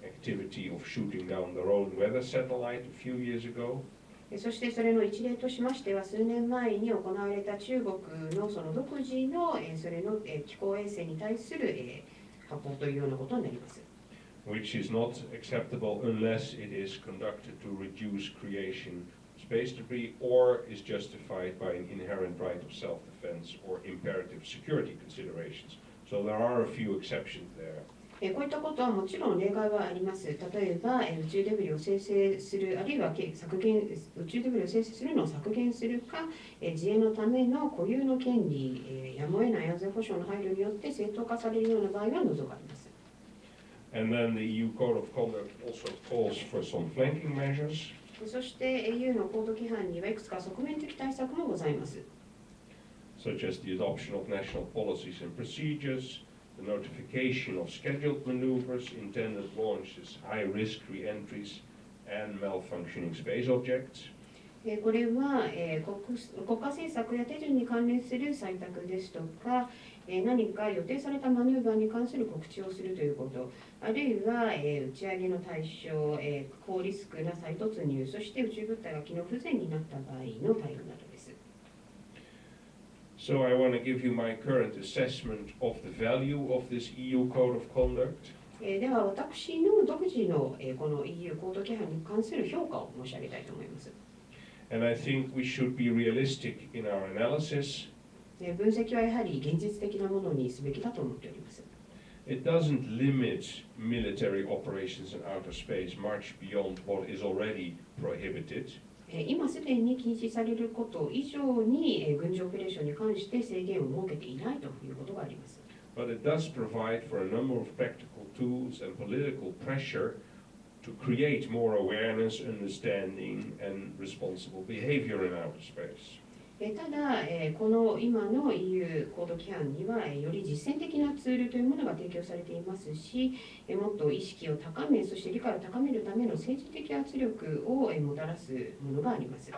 activity of shooting down their own weather satellite a few years ago. そしてそれの一例としましては、数年前に行われた中国のその独自のそれの気候衛星に対する発砲というようなことになります。Which is not acceptable unless it is conducted to reduce creation space debris or is justified by an inherent right of self-defense or imperative security considerations. So there are a few exceptions there. こういったことはもちろん例外はあります。例えば宇宙デブリを生成する、あるいは宇宙デブリを生成するのを削減するか、自衛のための固有の権利、やむを得ない安全保障の配慮によって正当化されるような場合は除かれます。And then the EU Code of Conduct also calls for some flanking measures. そして EU の高度規範にはいくつか側面的対策もございます。Such as the adoption of national policies and procedures, the notification of scheduled maneuvers, intended launches, high-risk re-entries, and malfunctioning space objects. これは国家政策や手順に関連する採択ですとか、何か予定されたマヌーバーに関する告知をするということ、あるいは打ち上げの対象、高リスクな再突入、そして宇宙物体が機能不全になった場合の対応などです。So I want to give you my current assessment of the value of this EU Code of Conduct. では私の独自のこの EU 高度規範に関する評価を申し上げたいと思います。And I think we should be realistic in our analysis. 分析はやはり現実的なものにすべきだと思っております。It doesn't limit military operations in outer space much beyond what is already prohibited. 今すでに禁止されること以上に軍事オペレーションに関して制限を設けていないということがあります。But it does provide for a number of practical tools and political pressure to create more awareness, understanding, and responsible behavior in outer space. ただ、この今の EU 高度規範にはより実践的なツールというものが提供されていますし、もっと意識を高め、そして理解を高めるための政治的圧力をもたらすものがあります。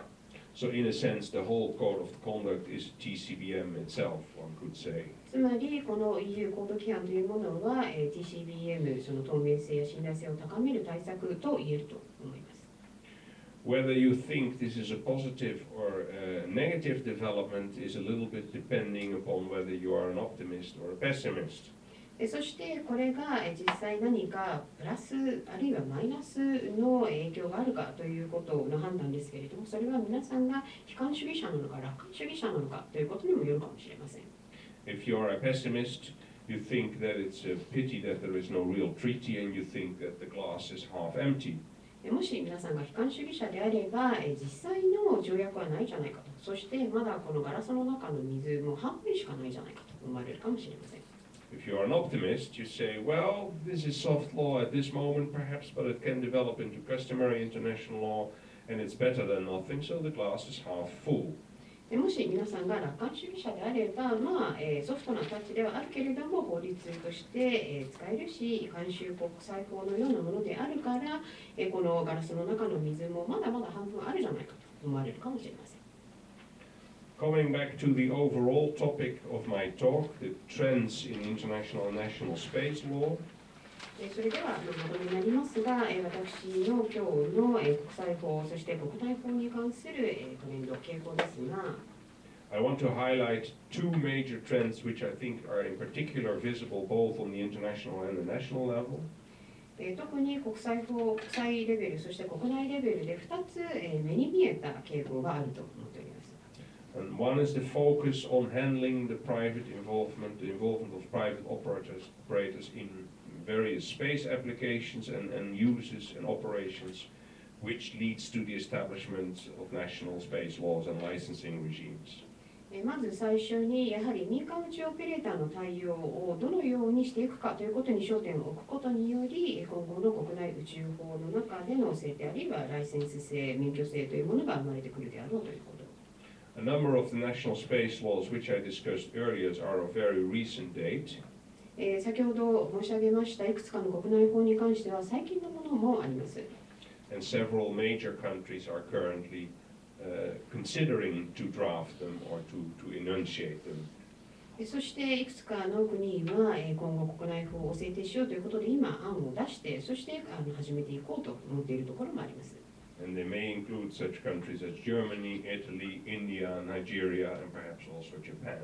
So in a sense, the whole code of conduct is TCBM itself, one could say. つまり、この EU 高度規範というものは TCBM、その透明性や信頼性を高める対策と言えると思います。Whether you think this is a positive or a negative development is a little bit depending upon whether you are an optimist or a pessimist. そしてこれが実際何かプラスあるいはマイナスの影響があるかということの判断ですけれども、それは皆さんが悲観主義者なのか楽観主義者なのかということにもよるかもしれません。If you are a pessimist, you think that it's a pity that there is no real treaty and you think that the glass is half empty. もし皆さんが悲観主義者であれば、実際の条約はないじゃないかと、そしてまだこのガラスの中の水も半分しかないじゃないかと思われるかもしれません。If you are an optimist, you say, well, this is soft law at this moment perhaps, but it can develop into customary international law and it's better than nothing, so the glass is half full. もし皆さんが楽観主義者であれば、ソフトなタッチではあるけれども法律として、使えるし慣習国際法のようなものであるから、このガラスの中の水もまだまだ半分あるじゃないかと思われるかもしれません。Coming back to the overall topic of my talk, the trends in international and national space law. それではまとめになりますが、私の今日の国際法、そして国内法に関するトレンド、傾向ですが、I want to highlight two major trends which I think are in particular visible both on the international and the national level. 特に国際法、国際レベル、そして国内レベルで2つ目に見えた傾向があると思っております。And one is the focus on handling the private involvement, the involvement of private operators in various space applications and uses and operations, which leads to the establishment of national space laws and licensing regimes. まず最初に、やはり民間宇宙オペレーターの対応をどのようにしていくかということに焦点を置くことにより、今後の国内宇宙法の中での制定、あるいはライセンス制、免許制というものが生まれてくるであろうということ。A number of the national space laws which I discussed earlier are of very recent date. 先ほど申し上げましたいくつかの国内法に関しては最近のものもあります。And several major countries are currently considering to draft them or to enunciate them. そしていくつかの国は今後国内法を制定しようということで今案を出してそして始めていこうと思っているところもあります。And they may include such countries as Germany, Italy, India, Nigeria, and perhaps also Japan.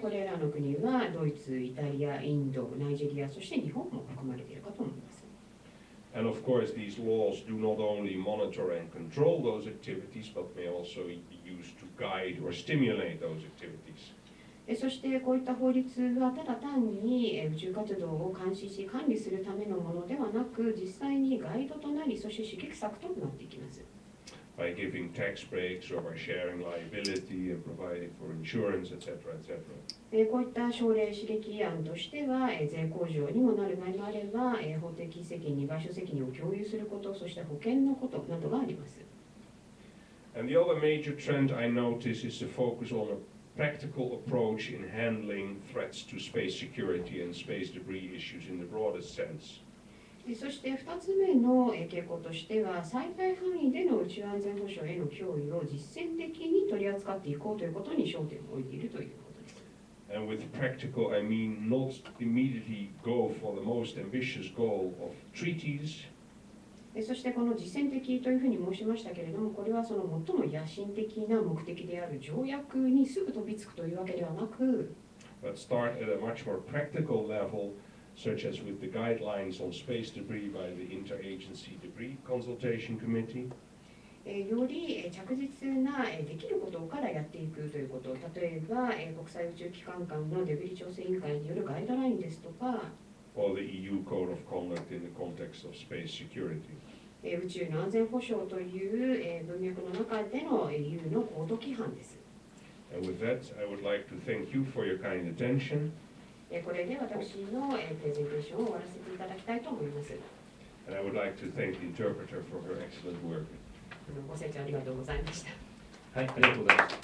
これらの国はドイツ、イタリア、インド、ナイジェリア、そして日本も含まれているかと思います。And of course, these laws do not only monitor and control those activities, but may also be used to guide or stimulate those activities. そしてこういった法律はただ単に宇宙活動を監視し管理するためのものではなく、実際にガイドとなり、そして刺激策となっていきます。By giving tax breaks or by sharing liability and providing for insurance, etc., etc. こういった奨励刺激案としては、税控除にもなる場合もあれば、法的責任、賠償責任を共有すること、そして保険のことなどがあります。And the other major trend I notice is the focus on a practical approach in handling threats to space security and space debris issues in the broadest sense. そして2つ目の傾向としては、最大範囲での宇宙安全保障への脅威を実践的に取り扱っていこうということに焦点を置いているということです。And with practical, I mean not immediately go for the most ambitious goal of treaties. そしてこの実践的というふうに申しましたけれども、これはその最も野心的な目的である条約にすぐ飛びつくというわけではなく、But start at a much more practical level, such as with the guidelines on space debris by the Interagency Debris Consultation Committee. より着実なできることからやっていくということ、例えば国際宇宙機関間のデブリ調整委員会によるガイドラインですとか、or the EU Code of Conduct in the context of space security. 宇宙の安全保障という文脈の中での EU の行動規範です。And with that, I would like to thank you for your kind attention. これで私のプレゼンテーションを終わらせていただきたいと思います。And I would like to thank the interpreter for her excellent work. ご清聴ありがとうございました。はい、ありがとうございます。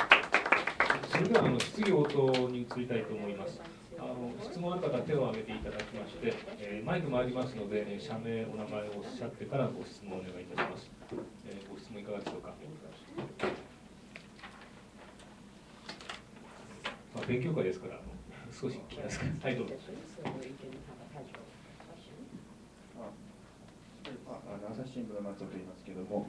それでは質疑応答に移りたいと思います。質問ある方は手を挙げていただきまして、マイクもありますので、社名、お名前をおっしゃってからご質問をお願いいたします。ご質問いかがでしょうか。勉強会ですから、少し聞きますか。はい、どうぞ。朝日新聞の松尾と言いますけれども、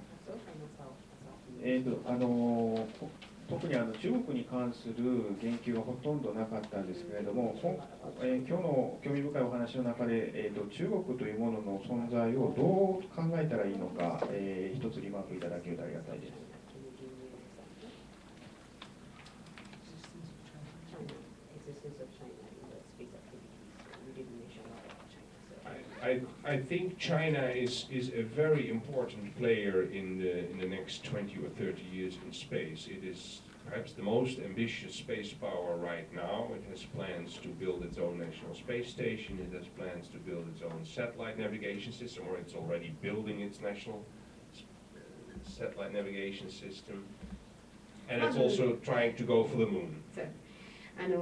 特に中国に関する言及がほとんどなかったんですけれども、今日の興味深いお話の中で、中国というものの存在をどう考えたらいいのか、一つリマークいただけるとありがたいです。I think China is a very important player in the next 20 or 30 years in space. It is perhaps the most ambitious space power right now. It has plans to build its own national space station. It has plans to build its own satellite navigation system, or it's already building its national satellite navigation system. And it's also trying to go for the moon.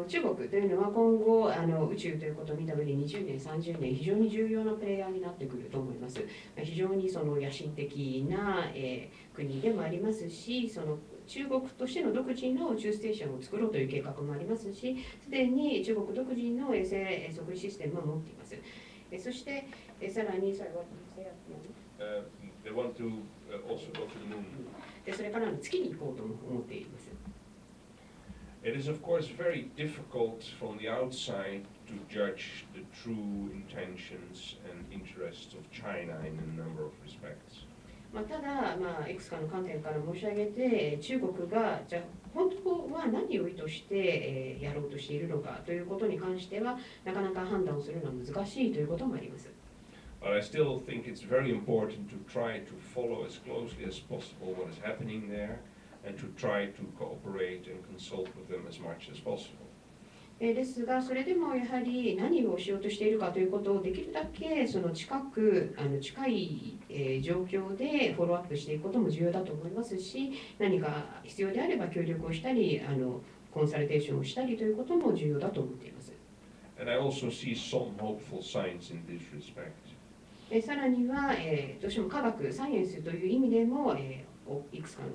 中国というのは今後宇宙ということを見た上で20年、30年非常に重要なプレイヤーになってくると思います。非常にその野心的な、国でもありますし、その中国としての独自の宇宙ステーションを作ろうという計画もありますし、すでに中国独自の衛星測位システムを持っています。そしてさらに最後はThey want to also go to the moon. それから月に行こうと思っています。It is, of course, very difficult from the outside to judge the true intentions and interests of China in a number of respects. ただ、いくつかの観点から申し上げて、中国がじゃあ本当は何を意図して、やろうとしているのかということに関しては、なかなか判断をするのは難しいということもあります。But I still think it's very important to try to follow as closely as possible what is happening there and to try to cooperate and consult with them as much as possible. ですが、それでもやはり何をしようとしているかということをできるだけその近い状況でフォローアップしていくことも重要だと思いますし、何か必要であれば協力をしたり、コンサルテーションをしたりということも重要だと思っています。And I also see some hopeful signs in this respect. さらには、どうしても科学、サイエンスという意味でも、いくつかの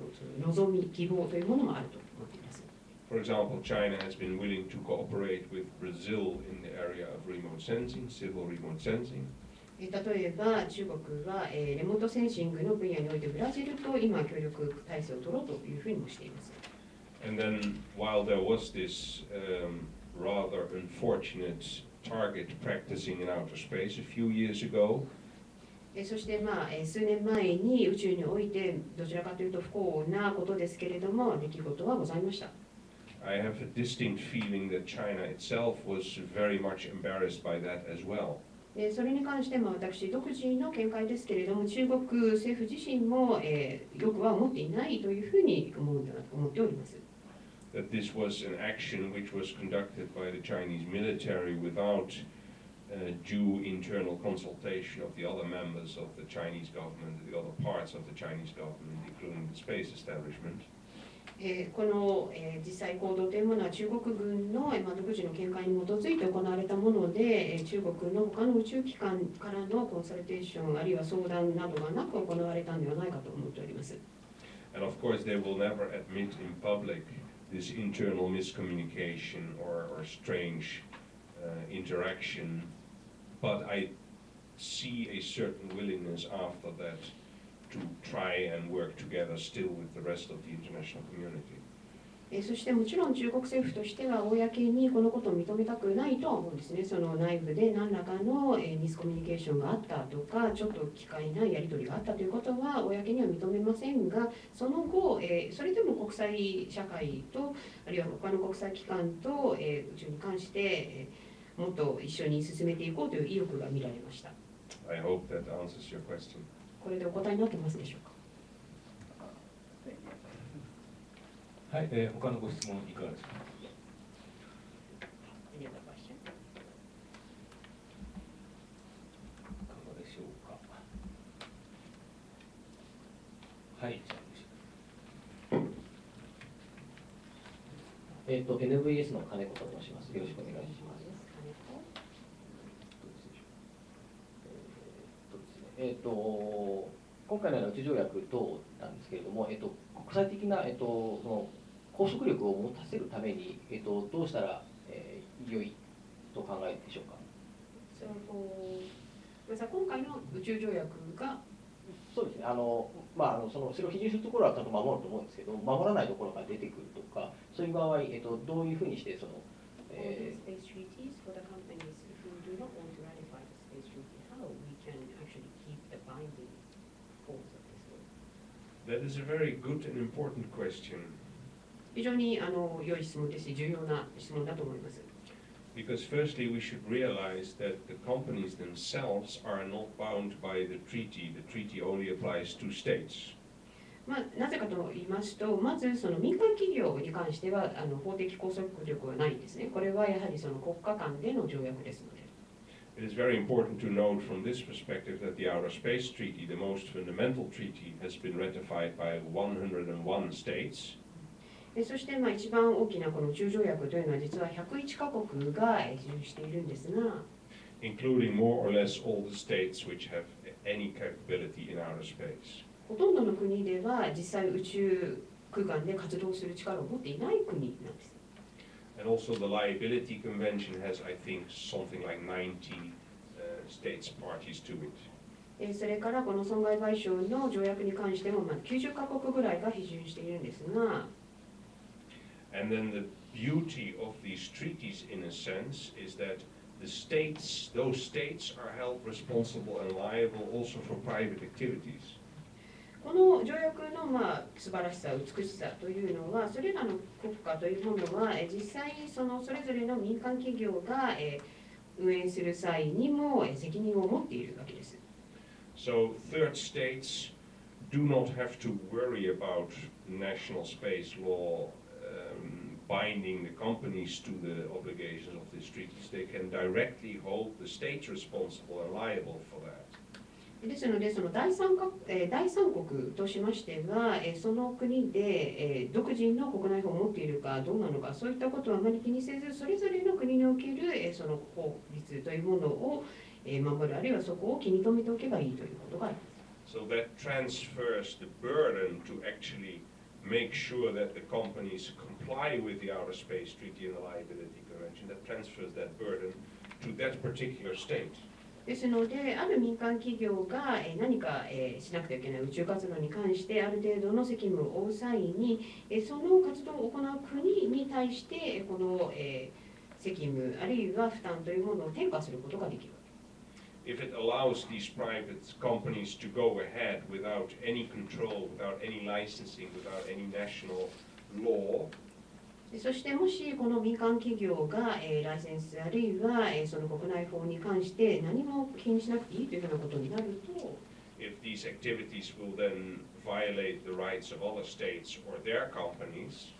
望み、希望というものもあると思っています。For example, China has been willing to cooperate with Brazil in the area of remote sensing, civil remote sensing. 例えば中国は、レモートセンシングの分野においてブラジルと今協力体制を取ろうというふうにもしています。And then while there was this rather unfortunate target practicing in outer space a few years ago, そして、数年前に宇宙においてどちらかというと不幸なことですけれども出来事はございました。I have a distinct feeling that China itself was very much embarrassed by that as well. それに関しても私独自の見解ですけれども、中国政府自身も、よくは思っていないというふうに思っております。That this was an action which was conducted by the Chinese military without due internal consultation of the other members of the Chinese government, the other parts of the Chinese government, including the space establishment. この、実際行動というものは中国軍の、独自の見解に基づいて行われたもので、中国の他の宇宙機関からのコンサルテーションあるいは相談などがなく行われたのではないかと思っております。And of course they will never admit in public this internal miscommunication or strange interaction, but I see a certain willingness after that to try and work together still with the rest of the international community. そしてもちろん中国政府としては公にこのことを認めたくないとは思うんですね。その内部で何らかのミスコミュニケーションがあったとか、ちょっと奇怪なやり取りがあったということは公には認めませんが、その後、それでも国際社会とあるいは他の国際機関と、宇宙に関して、もっと一緒に進めていこうという意欲が見られました。I hope that answers your question. これでお答えになってますでしょうか。はい、他のご質問いかがですか。いかがでしょうか。はい、NVS の金子と申します。よろしくお願いします。今回のような宇宙条約等なんですけれども、国際的な、その拘束力を持たせるために、どうしたら、良いと考えるでしょうか。今回の宇宙条約がそうですね、それを批准するところはちゃんと守ると思うんですけど、守らないところが出てくるとか、そういう場合、どういうふうにしてその、That is a very good and important question. 非常に良い質問ですし、重要な質問だと思います。Because firstly, we should realize that the companies themselves are not bound by the treaty. The treaty only applies to states. なぜかと言いますと、まずその民間企業に関しては法的拘束力はないんですね。これはやはりその国家間での条約ですので。It is very important to note from this perspective that the Outer Space Treaty, the most fundamental treaty, has been ratified by 101 states. そして一番大きなこの宇宙条約というのは実は101カ国が批准しているんですが、including more or less all the states which have any capability in outer space. ほとんどの国では実際宇宙空間で活動する力を持っていない国なんです。And also the Liability Convention has, I think, something like 90 states parties to it. それからこの損害賠償の条約に関しても90カ国ぐらいが批准しているんですが、And then the beauty of these treaties, in a sense, is that the states, those states are held responsible and liable also for private activities. この条約の素晴らしさ、美しさというのは、それらの国家というものは、実際それぞれの民間企業が運営する際にも責任を持っているわけです。So third states do not have to worry about national space law binding the companies to the obligations of these treaties. They can directly hold the states responsible and liable for that. ですので、その第三国としましては、その国で独自の国内法を持っているかどうなのか、そういったことはあまり気にせず、それぞれの国におけるその法律というものを守る、あるいはそこを気に留めておけばいいということがあります。So that transfers the burden to actually make sure that the companies comply with the Outer Space Treaty and the Liability Convention. That transfers that burden to that particular state. ですので、ある民間企業が何かしなくてはいけない宇宙活動に関してある程度の責務を負う際に、その活動を行う国に対してこの責務あるいは負担というものを転嫁することができる。If it allows these private companies to go ahead without any control, without any licensing, without any national law, そしてもしこの民間企業がライセンスあるいはその国内法に関して何も気にしなくていいというようなことになると、 if these activities will then violate the rights of other states or their companies,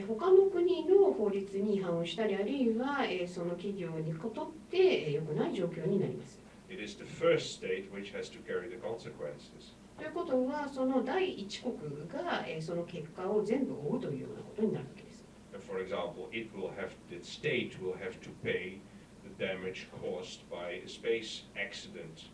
他の国の法律に違反をしたりあるいはその企業にとって良くない状況になります。it is the first state which has to carry the consequences. ということは、その第一国がその結果を全部負うというようなことになるわけです。For example, the state will have to pay the damage caused by a space accident.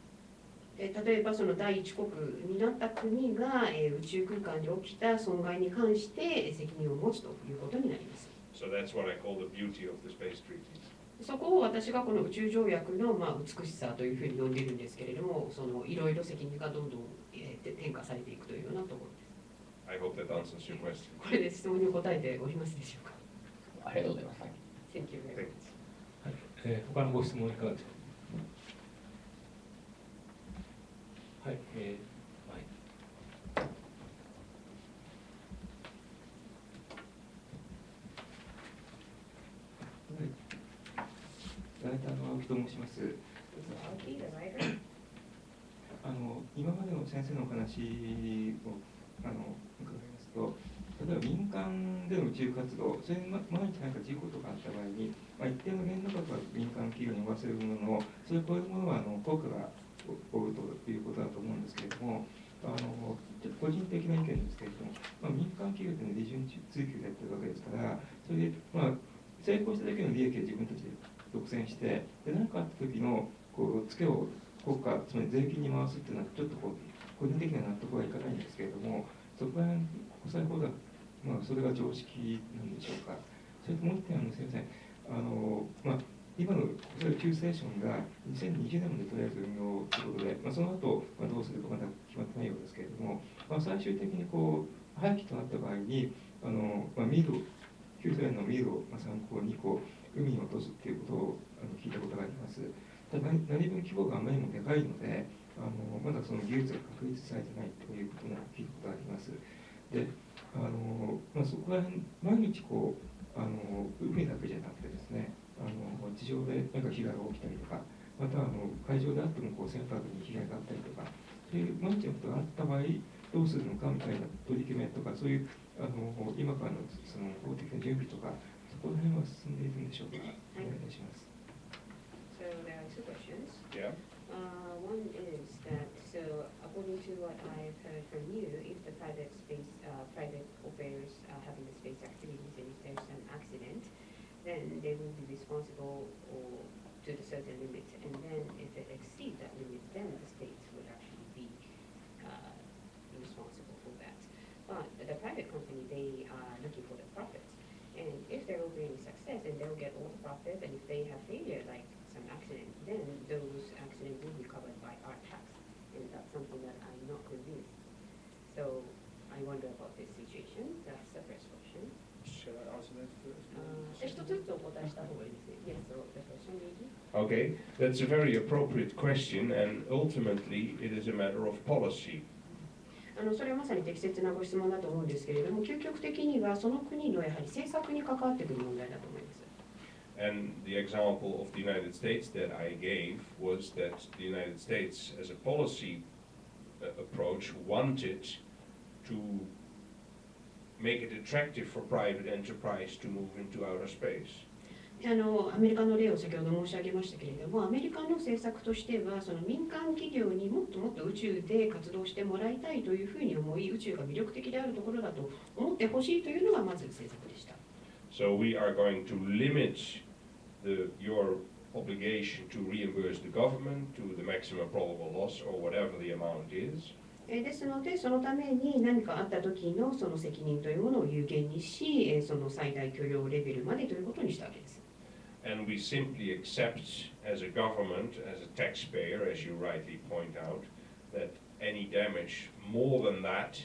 例えばその第一国になった国が宇宙空間で起きた損害に関して責任を持つということになります。So that's what I call the beauty of the space treaties. そこを私がこの宇宙条約の美しさというふうに呼んでいるんですけれども、そのいろいろ責任がどんどん転嫁されていくというようなところです。I hope that answers your question. これで質問に答えておりますでしょうか。ありがとうございます。Thank you very much. はい、他のご質問いかがですか。はい、ライターの青木と申します。今までの先生のお話を伺いますと、例えば民間での宇宙活動、それに万一何か事故とかあった場合に、一定の限度額は民間企業に負わせるものの、それを超えるものは効果が負うということだと思うんですけれども、ちょっと個人的な意見ですけれども、民間企業というのは利潤追求でやってるわけですから、それで、成功しただけの利益を自分たちで独占して、で何かあった時のツケを国家、つまり税金に回すっていうのは、ちょっと個人的な納得はいかないんですけれども、そこら辺、国際法だ、それが常識なんでしょうか。それともう一点、すみません、今の国際宇宙ステーションが2020年までとりあえず運用ということで、その後、どうするかまだ決まってないようですけれども、最終的に廃棄となった場合に、旧ソ連のミールを参考に海に落とすっていうことを聞いたことがあります。ただ何分規模があまりにもでかいので、まだその技術が確立されてないということも聞いたことがあります。で、そこら辺、毎日海だけじゃなくてですね、地上で何か被害が起きたりとか、また海上であっても船舶に被害があったりとか、そういう毎日のことがあった場合、どうするのかみたいな取り決めとか、そういう今からのその法的な準備とか、そこら辺は進んでいるんでしょうか。お願いいたします。So there are two questions. Yeah. One is that, so according to what I've heard from you, if the private operators are having the space activities and if there's an accident, then they will be responsible to the certain limit. And then if it exceeds that limit, then the states would actually be responsible for that. But the private company, they are looking for the profit. And if there will be any success, then they'll get all the profit. And if they have failure, like some accident, then those accidents will be covered by our tax. And that's something that I'm not convinced. So I wonder about this situation. That's the first question. Shall I answer that first? 一つずつお答えした方がいいですね。Yes, so the question maybe. Okay, that's a very appropriate question, and ultimately it is a matter of policy. それはまさに適切なご質問だと思うんですけれども、究極的にはその国のやはり政策に関わってくる問題だと思います。And the example of the United States that I gave was that the United States, as a policy approach, wanted to make it attractive for private enterprise to move into outer space. アメリカの例を先ほど申し上げましたけれども、アメリカの政策としては、その民間企業にもっともっと宇宙で活動してもらいたいというふうに思い、宇宙が魅力的であるところだと思ってほしいというのがまず政策でした。So we are going to limit your obligation to reimburse the government to the maximum probable loss or whatever the amount is. ですので、そのために何かあった時のその責任というものを有限にし、その最大許容レベルまでということにしたわけです。And we simply accept as a government, as a taxpayer, as you rightly point out, that any damage more than that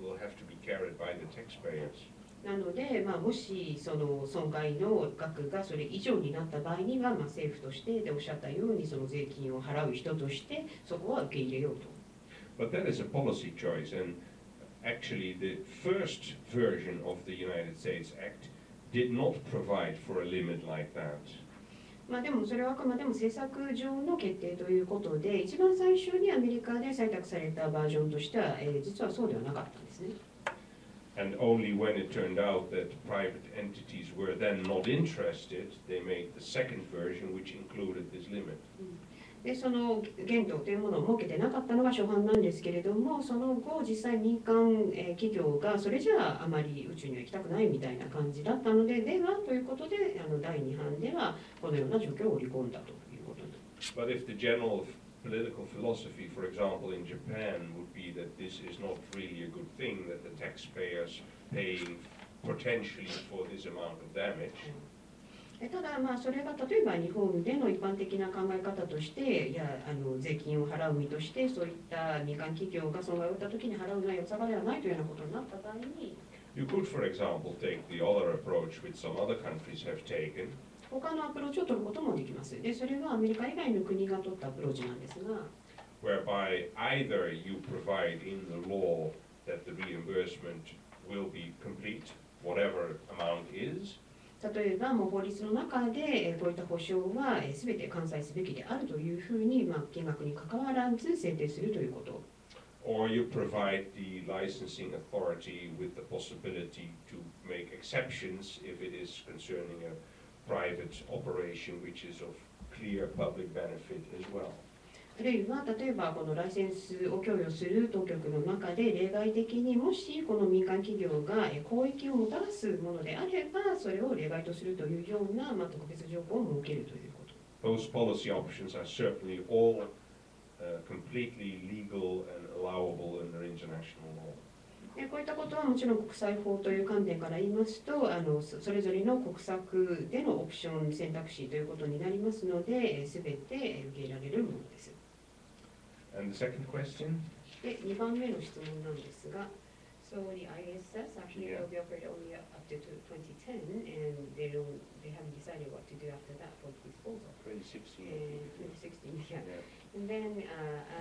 will have to be carried by the taxpayers. なので、もしその損害の額がそれ以上になった場合には、政府としてでおっしゃったようにその税金を払う人としてそこは受け入れようと。But that is a policy choice, and actually the first version of the United States Act did not provide for a limit like that. でもそれはあくまでも政策上の決定ということで、一番最初にアメリカで採択されたバージョンとしては、実はそうではなかったんですね。And only when it turned out that private entities were then not interested, they made the second version which included this limit. でその限度というものを設けてなかったのが初版なんですけれども、その後実際民間企業がそれじゃああまり宇宙には行きたくないみたいな感じだったので、ではということで第2版ではこのような状況を織り込んだということに。But if the general political philosophy, for example, in Japan would be that this is not really a good thing, that the taxpayers paying potentially for this amount of damage. ただそれが例えば日本での一般的な考え方として、いや税金を払う身としてそういった民間企業が損害を負った時に払うのは良さがではないというようなことになった場合に、You could, for example, take the other approach which some other countries have taken. 他のアプローチを取ることもできます。で、それはアメリカ以外の国が取ったアプローチなんですが、Whereby either you provide in the law that the reimbursement will be complete, whatever amount is. 例えばもう法律の中でこういった保証は全て完済すべきであるというふうに、金額に関わらず制定するということ。Or you provide the licensing authority with the possibility to make exceptions if it is concerning a private operation which is of clear public benefit as well. あるいは例えばこのライセンスを供与する当局の中で例外的にもしこの民間企業が公益をもたらすものであればそれを例外とするというような特別条項を設けるということ。Those policy options are certainly all completely legal and allowable under international law. こういったことはもちろん国際法という観点から言いますとそれぞれの国策でのオプション選択肢ということになりますので全て受け入れられるものです。And the second question? で、2番目の質問なんですが、So the ISS actually will be operated only up to 2010 and they haven't decided what to do after that for the disposal. 2016. 2016, yeah. And then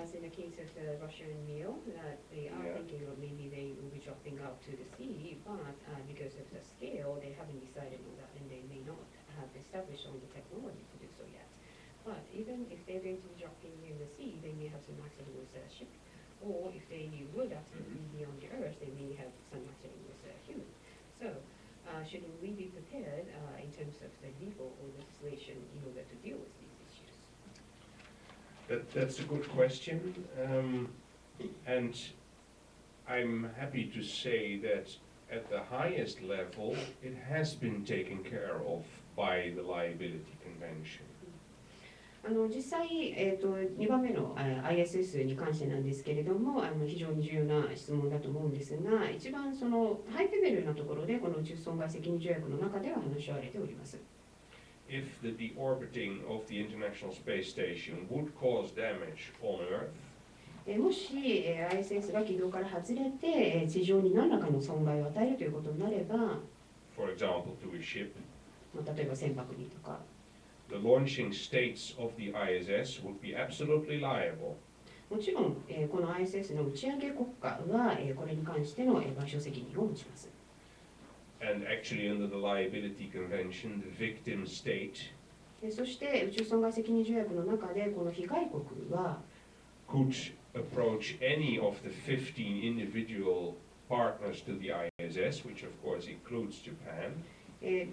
as in the case of the Russian meal, that they are thinking of maybe they will be dropping out to the sea, but because of the scale, they haven't decided on that and they may not have established on the technology to do so yet. But even if they're going to be dropping in the sea, they may have some accident with a ship. Or if they would accidentally be on the earth, they may have some accident with a human. So shouldn't we be prepared in terms of the legal or legislation in order to deal with these issues? That's a good question. And I'm happy to say that at the highest level, it has been taken care of by the liability convention. 実際、2番目の ISS に関してなんですけれども非常に重要な質問だと思うんですが一番そのハイレベルなところでこの宇宙損害責任条約の中では話し合われております。If the deorbiting of the International Space Station would cause damage on Earth, もし ISS が軌道から外れて地上に何らかの損害を与えるということになれば for example to a ship, 例えば船舶にとか the launching states of the ISS would be absolutely liable. もちろん、この ISS の打ち上げ国家は、これに関しての、賠償責任を持ちます。And actually under the liability convention, the victim state そして宇宙損害責任条約の中でこの被害国は could approach any of the 15 individual partners to the ISS, which of course includes Japan.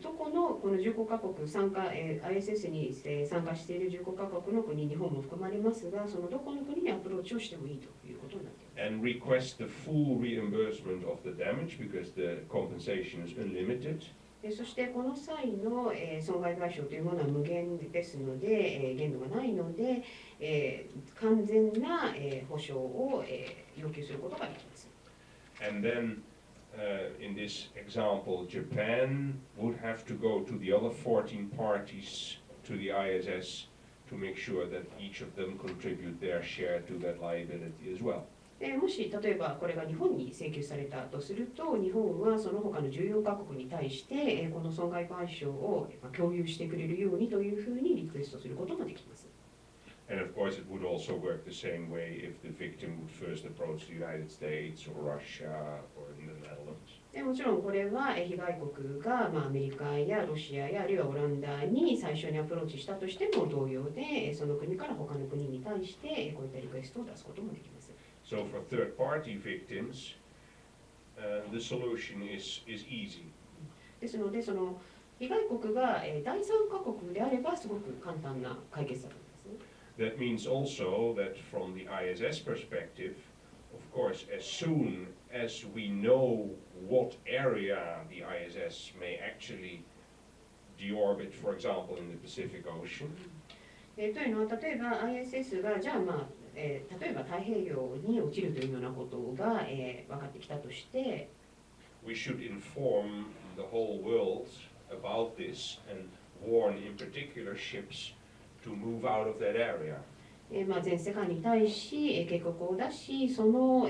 どこのこの15カ国参加、ISS に参加している15カ国の国、日本も含まれますが、そのどこの国にアプローチをしてもいいということになっています。And request the full reimbursement of the damage because the compensation is unlimited. そしてこの際の損害賠償というものは無限ですので、限度がないので、完全な保証を要求することができます。And then, in this example, Japan would have to go to the other 14 parties to the ISS to make sure that each of them contribute their share to that liability as well. もし例えばこれが日本に請求されたとすると、日本はその他の14カ国に対してこの損害賠償を共有してくれるようにというふうにリクエストすることができます。And of course, it would also work the same way if the victim would first approach the United States or Russia or in the Netherlands. もちろんこれは被害国がアメリカやロシアやあるいはオランダに最初にアプローチしたとしても同様で、その国から他の国に対してこういったリクエストを出すこともできます。So for third-party victims, the solution is easy. ですので、その被害国が第三カ国であればすごく簡単な解決策ですね。That means also that from the ISS perspective, of course, as soon as we know what area the ISS may actually deorbit, for example, in the Pacific Ocean. というのは、例えば ISS がじゃあ例えば太平洋に落ちるというようなことが、分かってきたとして、We should inform the whole world about this and warn in particular ships to move out of that area. 全世界に対し警告を出し、その、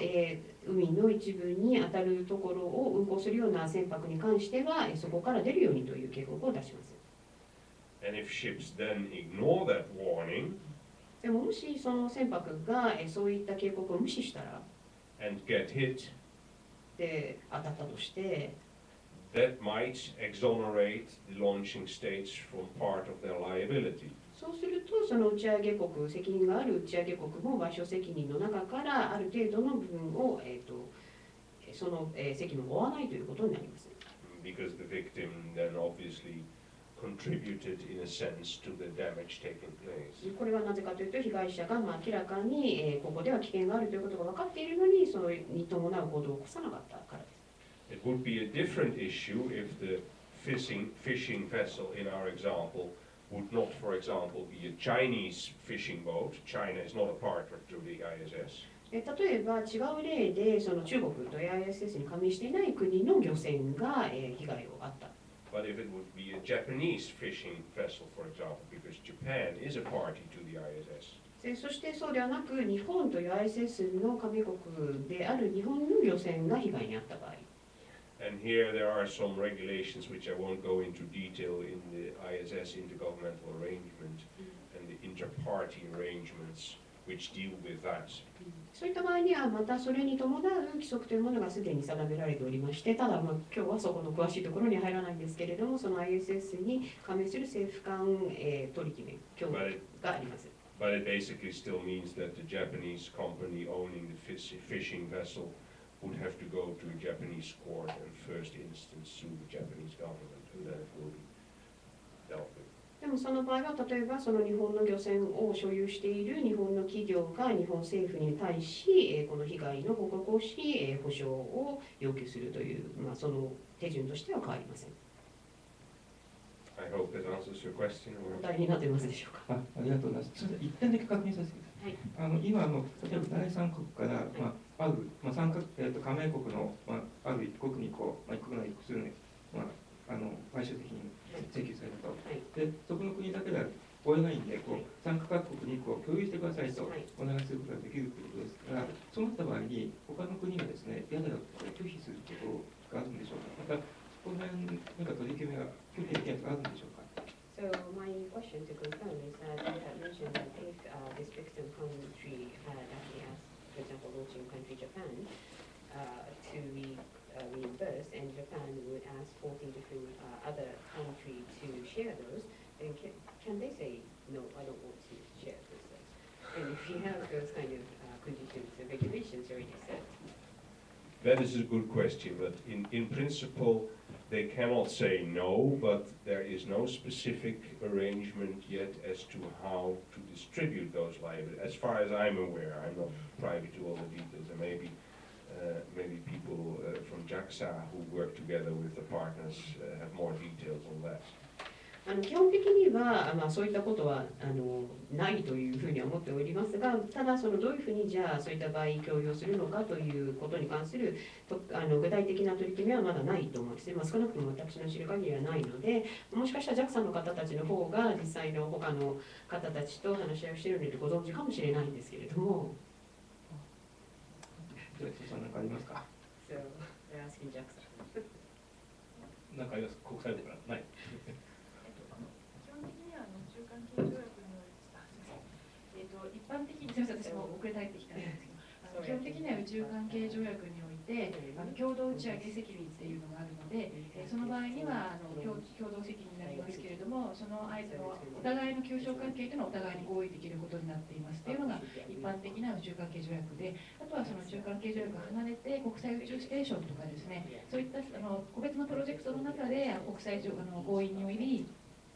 海の一部に当たるところを運航するような船舶に関しては、そこから出るようにという警告を出します。And if ships then ignore that warning, でももしその船舶がそういった警告を無視したら、and get hit, で当たったとして、that might exonerate the launching states from part of their liability. そうすると、その打ち上げ国、責任がある打ち上げ国も賠償責任の中からある程度の部分を、その責務を負わないということになります。Because the victim then obviously contributed in a sense to the damage taking place. これはなぜかというと、被害者が明らかにここでは危険があるということが分かっているのに、それに伴う行動を起こさなかったからです。It would be a different issue if the fishing vessel in our example would not, for example, be a Chinese fishing boat. China is not a partner to the ISS. 例えば違う例で、その中国と ISS に加盟していない国の漁船が被害をあった。But if it would be a Japanese fishing vessel, for example, because Japan is a party to the ISS. そしてそうではなく、日本という ISS の加盟国である日本の漁船が被害に遭った場合。And here there are some regulations which I won't go into detail in the ISS intergovernmental arrangement and the inter-party arrangements which deal with that. そういった場合にはまたそれに伴う規則というものがすでに定められておりまして、ただ今日はそこの詳しいところに入らないんですけれども、その ISS に加盟する政府間、取り決め協議があります。But it basically still means that the Japanese company owning the fishing vessel would have to go to a Japanese court and first instance sue the Japanese government, and then it will be dealt with. でもその場合は、例えばその日本の漁船を所有している日本の企業が日本政府に対し、この被害の報告をし、補償を要求するという、その手順としては変わりません。I hope that answers your question. お答えになってますでしょうか。ありがとうございます。それで一点だけ確認させてください。はい、今例えば第三国から、ある、加盟国の、ある一国に一国なり複数の、賠償責任請求されたと、でそこの国だけでは追えないんで参加各国に共有してくださいとお願いすることができるということですから、そうなった場合に他の国がですね、嫌だと拒否することがあるんでしょうか。またこの辺何か取り決めが拒否できるやつがあるんでしょうか。So my question to confirm is that you had mentioned that if this victim country had actually asked, for example, launching country Japan to be reimbursed, and Japan would ask 14 different other countries to share those, then can they say, no, I don't want to share those? And if you have those kind of conditions and regulations already set. That is a good question, but in principle, they cannot say no, but there is no specific arrangement yet as to how to distribute those liabilities. As far as I'm aware, I'm not privy to all the details. There may be maybe people from JAXA who work together with the partners have more details on that. 基本的には、そういったことはないというふうには思っておりますが、ただどういうふうにじゃあそういった場合共有するのかということに関する具体的な取り決めはまだないと思うんですね。少なくとも私の知る限りはないので、もしかしたら JAXA の方たちの方が実際の他の方たちと話し合いをしているのでご存知かもしれないんですけれども。じゃあ、さん何かありますか。So, they're asking JAXA. 何かあります。国際部からない。一般的に、すみません、私も遅れて入ってきたんですけど、基本的には宇宙関係条約において共同打ち上げ責任っていうのがあるので、その場合には共同責任になりますけれども、その相手のお互いの協商関係というのはお互いに合意できることになっていますというのが一般的な宇宙関係条約で、あとはその宇宙関係条約が離れて国際宇宙ステーションとかですね、そういった個別のプロジェクトの中で国際合意により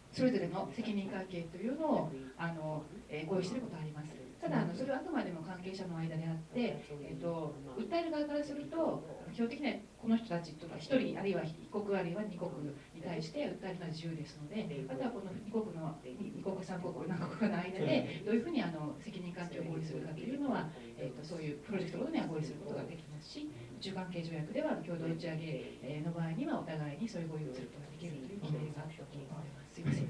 それぞれの責任関係というのを合意していることがあります。ただそれはあくまでも関係者の間であって、訴える側からすると基本的にはこの人たちとか1人あるいは1国あるいは2国に対して訴えるのは自由ですので、あとはこの2国3国何国かの間でどういうふうに責任関係を合意するかというのは、そういうプロジェクトごとには合意することができますし、宇宙関係条約では共同打ち上げの場合にはお互いにそういう合意をすることができるという規定があると思います。すいません。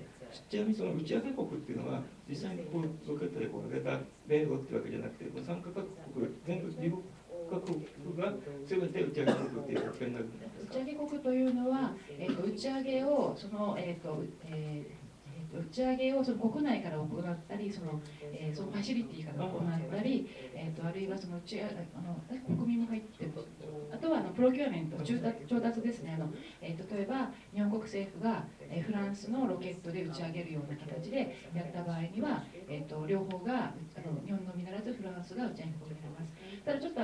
ちなみにその打ち上げ国っていうのは実際にロケットで上げた米ロってわけじゃなくて、参加各国全部自国各国が全て打ち上げ国っていう扱いになるんですか。打ち上げ国というのは、打ち上げを打ち上げをその国内から行ったり、そのファシリティから行ったり、あるいはその国民も入ってる、あとはプロキュアメント、調達ですね。例えば日本国政府がフランスのロケットで打ち上げるような形でやった場合には、両方が日本のみならずフランスが打ち上げ国になります。ただちょっと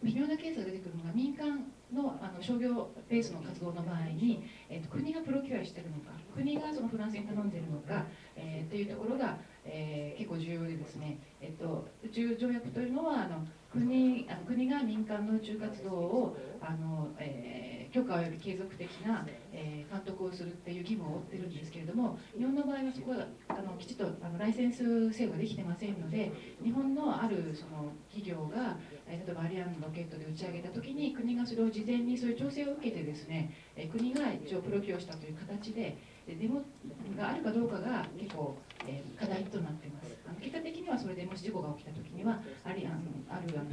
微妙なケースが出てくるのが、民間の商業ベースの活動の場合に、国がプロキュアしているのか、国がそのフランスに頼んでいるのか、っていうところが、結構重要でですね、宇宙条約というのは国が民間の宇宙活動を許可及び継続的な、監督をするっていう義務を負ってるんですけれども、日本の場合はそこがきちっとライセンス制度ができてませんので、日本のあるその企業が例えばアリアンのロケットで打ち上げた時に国がそれを事前にそういう調整を受けてですね、国が一応プロキュアしたという形でデモがあるかどうかが結構、課題となっています。結果的にはそれでもし事故が起きた時にはある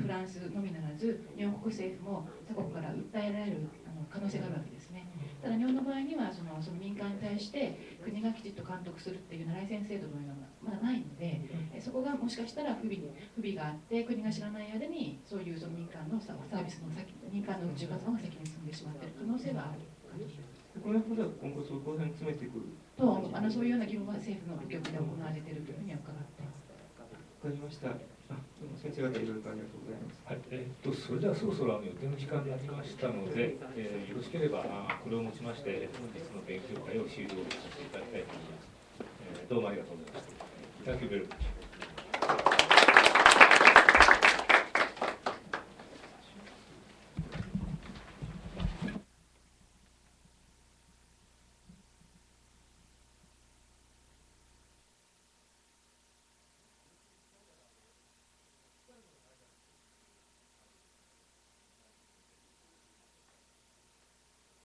フランスのみならず日本国政府も他国から訴えられる可能性があるわけですね。ただ日本の場合にはその民間に対して国がきちっと監督するっていうライセンス制度のようなまだないので、そこがもしかしたら不備があって国が知らない間にそういうその民間のサービスの民間の宇宙活動が先に進んでしまっている可能性はあるかと思います。このことは今後そこら辺詰めていくとそういうような議論は政府の部局で行われているというふうには伺っています。わかりました。先生方いろいろとありがとうございます。はい、それではそろそろ予定の時間になりましたので、よろしければこれをもちまして本日の勉強会を終了させていただきたいと思います。どうもありがとうございました。Thank you very much.